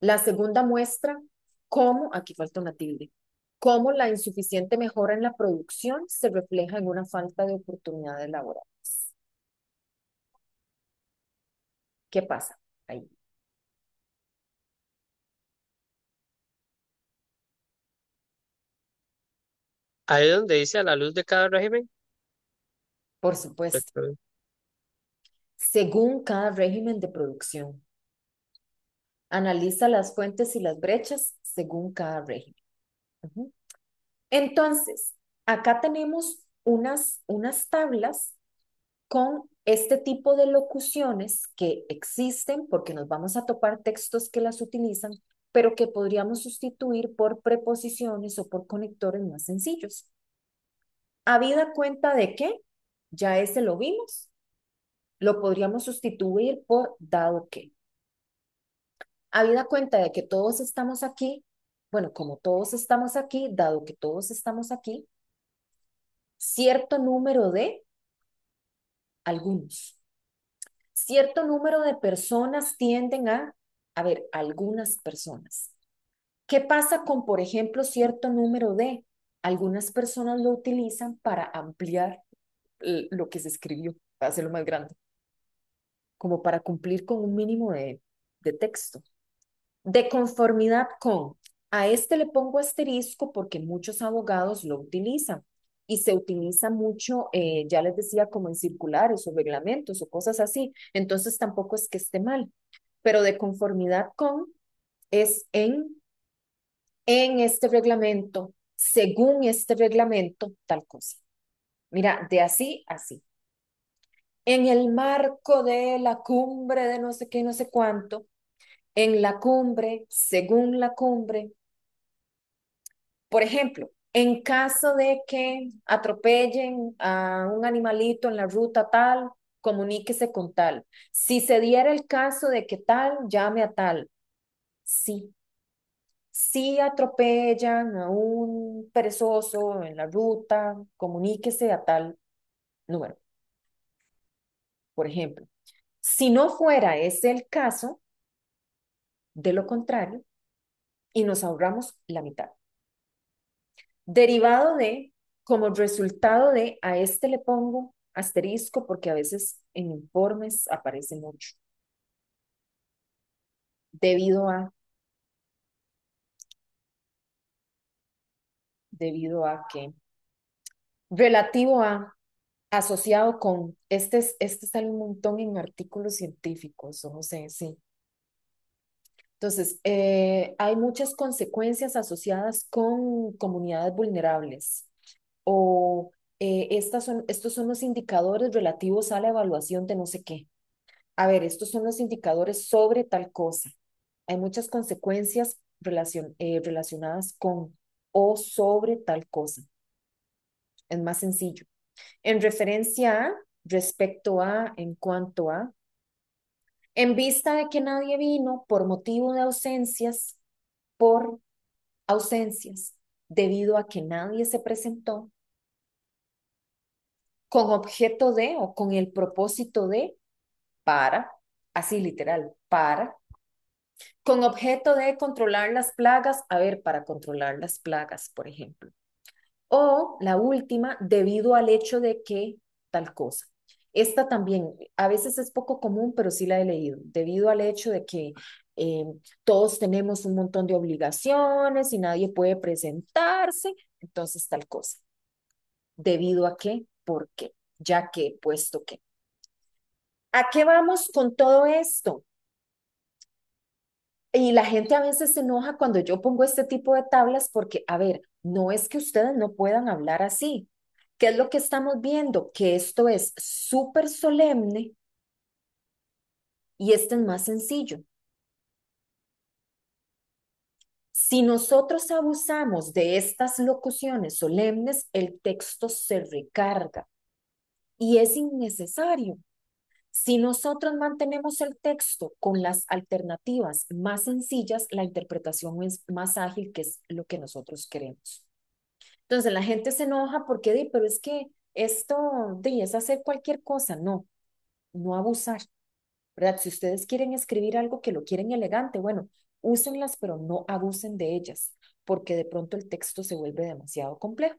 S1: La segunda muestra cómo, aquí falta una tilde, cómo la insuficiente mejora en la producción se refleja en una falta de oportunidades laborales. ¿Qué pasa ahí?
S4: Ahí es donde dice a la luz de cada régimen.
S1: Por supuesto, según cada régimen de producción. Analiza las fuentes y las brechas según cada régimen. Ujú. Entonces, acá tenemos unas tablas con este tipo de locuciones que existen porque nos vamos a topar textos que las utilizan, pero que podríamos sustituir por preposiciones o por conectores más sencillos. Habida cuenta de que, ya ese lo vimos, lo podríamos sustituir por dado que. Habida cuenta de que todos estamos aquí, bueno, como todos estamos aquí, dado que todos estamos aquí, cierto número de algunos. Cierto número de personas tienden a ver, algunas personas. ¿Qué pasa con, por ejemplo, cierto número de? Algunas personas lo utilizan para ampliar lo que se escribió, para hacerlo más grande, como para cumplir con un mínimo de texto. De conformidad con, a este le pongo asterisco porque muchos abogados lo utilizan y se utiliza mucho, ya les decía, como en circulares o reglamentos o cosas así. Entonces tampoco es que esté mal, pero de conformidad con es en este reglamento, según este reglamento, tal cosa. Mira, de así, así. En el marco de la cumbre de no sé qué, no sé cuánto, en la cumbre, según la cumbre. Por ejemplo, en caso de que atropellen a un animalito en la ruta tal, comuníquese con tal. Si se diera el caso de que tal, llame a tal. Sí, si atropellan a un perezoso en la ruta, comuníquese a tal número, por ejemplo. Si no fuera ese el caso, de lo contrario, y nos ahorramos la mitad. Derivado de, como resultado de, a este le pongo asterisco porque a veces en informes aparece mucho. Debido a, debido a que, relativo a, asociado con, este sale un montón en artículos científicos, o no sé, sí. Entonces, hay muchas consecuencias asociadas con comunidades vulnerables o estos son los indicadores relativos a la evaluación de no sé qué. A ver, estos son los indicadores sobre tal cosa. Hay muchas consecuencias relacionadas con o sobre tal cosa. Es más sencillo. En referencia a, respecto a, en cuanto a, en vista de que nadie vino por motivo de ausencias, por ausencias, debido a que nadie se presentó, con objeto de o con el propósito de, para, así literal, para con objeto de controlar las plagas, a ver, para controlar las plagas, por ejemplo. O la última, debido al hecho de que tal cosa. Esta también, a veces es poco común, pero sí la he leído, debido al hecho de que eh, todos tenemos un montón de obligaciones y nadie puede presentarse, entonces tal cosa. ¿Debido a qué? ¿Por qué? Ya que, puesto que. ¿A qué vamos con todo esto? Y la gente a veces se enoja cuando yo pongo este tipo de tablas porque, a ver, no es que ustedes no puedan hablar así. ¿Qué es lo que estamos viendo? Que esto es súper solemne y este es más sencillo. Si nosotros abusamos de estas locuciones solemnes, el texto se recarga y es innecesario. Si nosotros mantenemos el texto con las alternativas más sencillas, la interpretación es más ágil, que es lo que nosotros queremos. Entonces la gente se enoja porque, pero es que esto es hacer cualquier cosa. No, no abusar, ¿verdad? Si ustedes quieren escribir algo que lo quieren elegante, bueno, úsenlas, pero no abusen de ellas, porque de pronto el texto se vuelve demasiado complejo.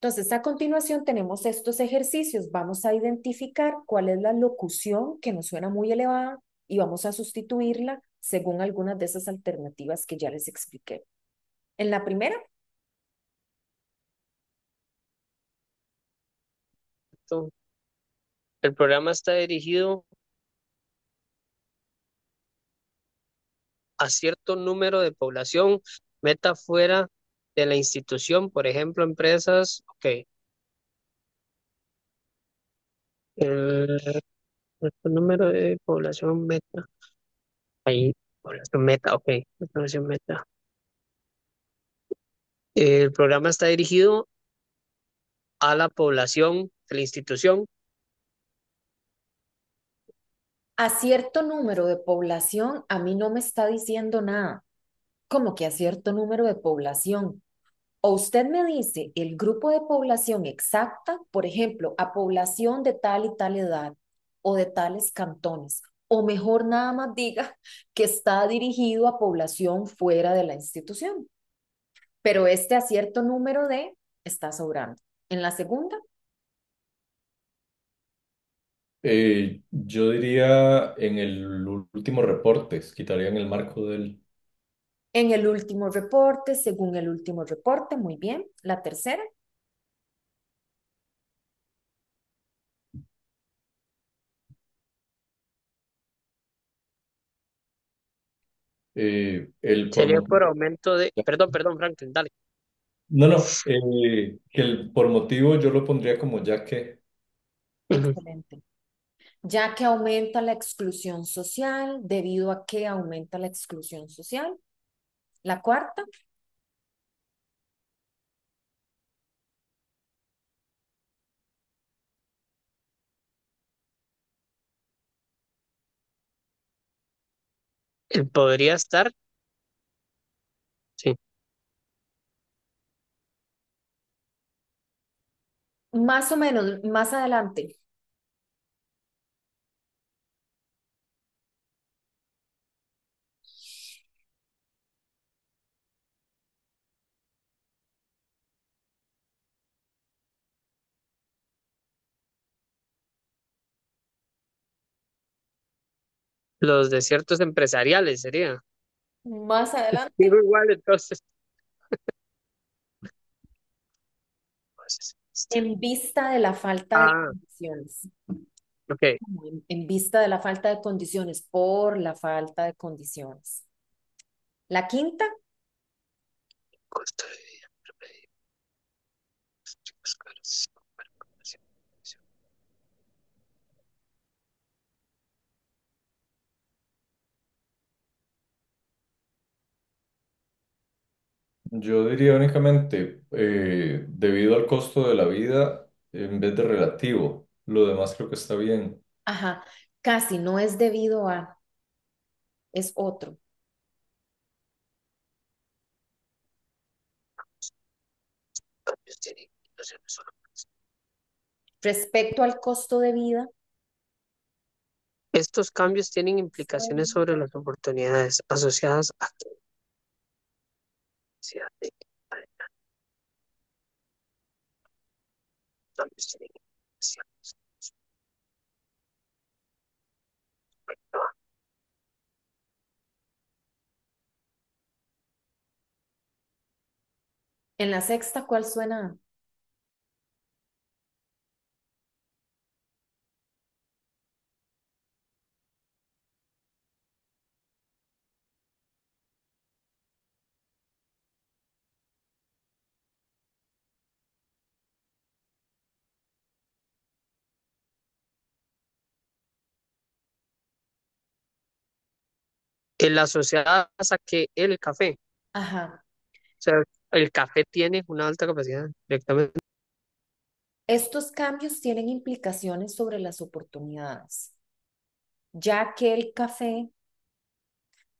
S1: Entonces, a continuación tenemos estos ejercicios. Vamos a identificar cuál es la locución que nos suena muy elevada y vamos a sustituirla según algunas de esas alternativas que ya les expliqué. En la primera,
S4: El programa está dirigido a cierto número de población, meta fuera de la institución, por ejemplo, empresas, ok. El, el número de población meta, ahí, población meta, ok, población meta. El programa está dirigido a la población de la institución.
S1: a cierto número de población, a mí no me está diciendo nada. ¿Cómo que a cierto número de población? O usted me dice el grupo de población exacta, por ejemplo, a población de tal y tal edad o de tales cantones, o mejor nada más diga que está dirigido a población fuera de la institución. Pero este a cierto número de está sobrando. En la segunda,
S3: Yo diría en el último reporte, quitarían el marco del
S1: en el último reporte, según el último reporte, muy bien. La tercera,
S3: el por
S4: Sería por
S3: motivo.
S4: aumento de, perdón, Franklin, dale.
S3: No, no, que el por motivo yo lo pondría como ya que.
S4: Ujú.
S1: excelente. Ya que aumenta la exclusión social, debido a que aumenta la exclusión social. La cuarta,
S4: Podría estar, sí.
S1: más o menos, más adelante.
S4: Los desiertos empresariales sería.
S1: Más adelante.
S4: Digo igual, entonces. Pues,
S1: En vista de la falta de
S4: Ah,
S1: condiciones.
S4: ok.
S1: Como en vista de la falta de condiciones, por la falta de condiciones. La quinta,
S4: Costo de vida promedio, chicos caros, comparación.
S3: Yo diría únicamente debido al costo de la vida en vez de relativo. Lo demás creo que está bien.
S1: ajá, casi no es debido a, es otro.
S4: Cambios tienen implicaciones solo.
S1: Respecto al costo de vida,
S4: Estos cambios tienen implicaciones sobre las oportunidades asociadas a la capacidad de cambios tienen implicaciones.
S1: en la sexta, ¿cuál suena?
S4: asociadas a que el café,
S1: Ajá.
S4: o sea, el café tiene una alta capacidad directamente.
S1: Estos cambios tienen implicaciones sobre las oportunidades, ya que el café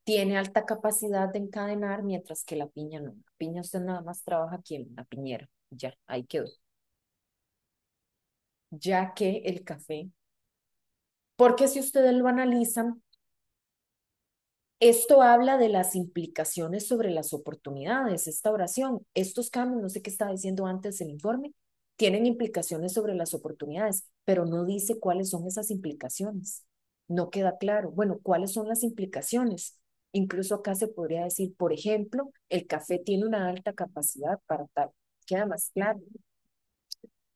S1: tiene alta capacidad de encadenar, mientras que la piña no. La piña usted nada más trabaja aquí en la piñera. Ya, ahí quedó. Ya que el café, porque si ustedes lo analizan, esto habla de las implicaciones sobre las oportunidades, esta oración, estos cambios, no sé qué estaba diciendo antes el informe, tienen implicaciones sobre las oportunidades, pero no dice cuáles son esas implicaciones. No queda claro. Bueno, ¿cuáles son las implicaciones? Incluso acá se podría decir, por ejemplo, el café tiene una alta capacidad para tal. Queda más claro.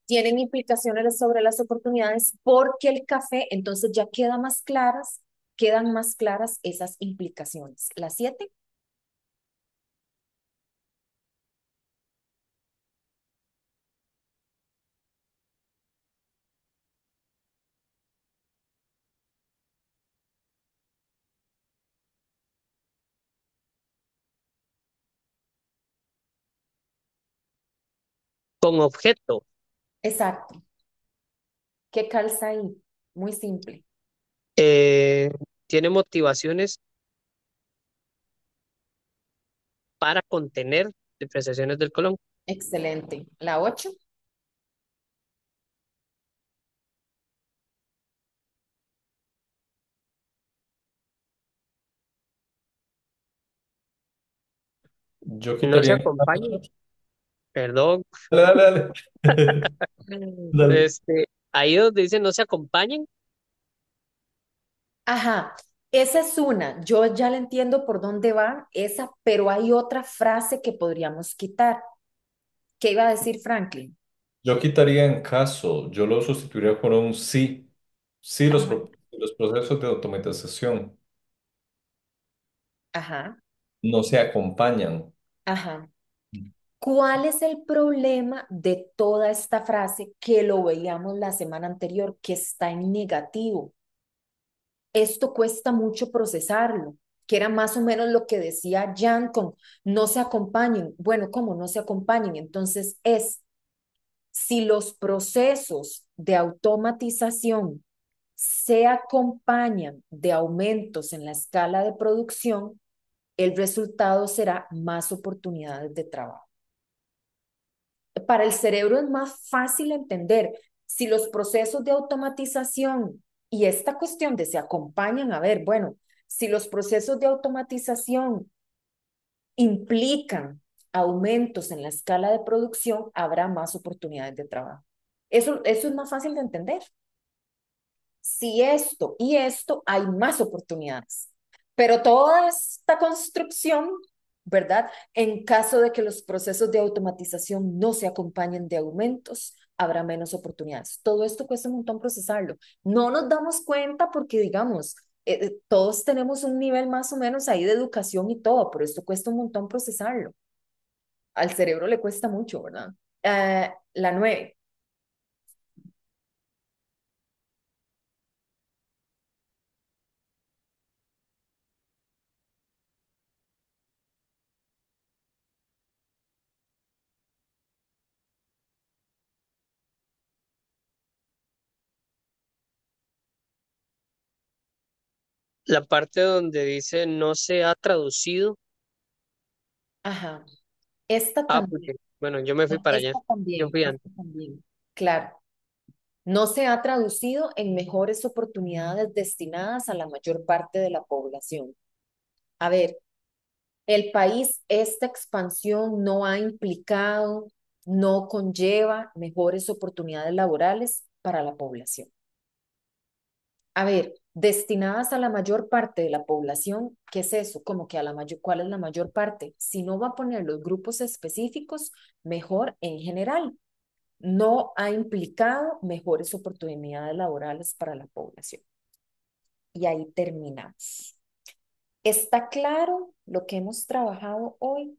S1: Tienen implicaciones sobre las oportunidades porque el café, entonces ya quedan más claras esas implicaciones. Las 7.
S4: Con objeto,
S1: Exacto. ¿Qué calza ahí? Muy simple.
S4: eh, tiene motivaciones para contener depreciaciones del colón.
S1: Excelente. La 8.
S3: Yo
S4: No se
S3: quitaría en
S4: acompañan, perdón,
S3: dale, dale, dale. Dale.
S4: ahí donde dice no se acompañen,
S1: Ajá. Esa es una. Yo ya le entiendo por dónde va esa, pero hay otra frase que podríamos quitar. ¿Qué iba a decir Franklin?
S3: Yo quitaría en caso, yo lo sustituiría por un sí. Sí,
S1: Ajá.
S3: los procesos de automatización
S1: Ajá.
S3: no se acompañan.
S1: Ajá. ¿Cuál es el problema de toda esta frase que lo veíamos la semana anterior, que está en negativo? Esto cuesta mucho procesarlo, que era más o menos lo que decía Jan con no se acompañen. Bueno, ¿cómo no se acompañen? Entonces es, si los procesos de automatización se acompañan de aumentos en la escala de producción, el resultado será más oportunidades de trabajo. Para el cerebro es más fácil entender si los procesos de automatización y esta cuestión de se acompañan, a ver, bueno, si los procesos de automatización implican aumentos en la escala de producción, habrá más oportunidades de trabajo. Eso es más fácil de entender. Si esto y esto, hay más oportunidades. Pero toda esta construcción, ¿verdad? En caso de que los procesos de automatización no se acompañen de aumentos, habrá menos oportunidades. Todo esto cuesta un montón procesarlo. No nos damos cuenta porque, digamos, todos tenemos un nivel más o menos ahí de educación y todo, pero esto cuesta un montón procesarlo. Al cerebro le cuesta mucho, ¿verdad? La 9.
S4: la parte donde dice no se ha traducido.
S1: Ajá. Esta
S4: Ah,
S1: también.
S4: porque, bueno, yo me fui para allá, yo fui
S1: Esta
S4: antes.
S1: también, claro. No se ha traducido en mejores oportunidades destinadas a la mayor parte de la población. A ver, el país, esta expansión no ha implicado, no conlleva mejores oportunidades laborales para la población. A ver, destinadas a la mayor parte de la población, ¿qué es eso? Como que a la mayor, ¿cuál es la mayor parte? Si no va a poner los grupos específicos, mejor en general. No ha implicado mejores oportunidades laborales para la población. Y ahí terminamos. ¿Está claro lo que hemos trabajado hoy?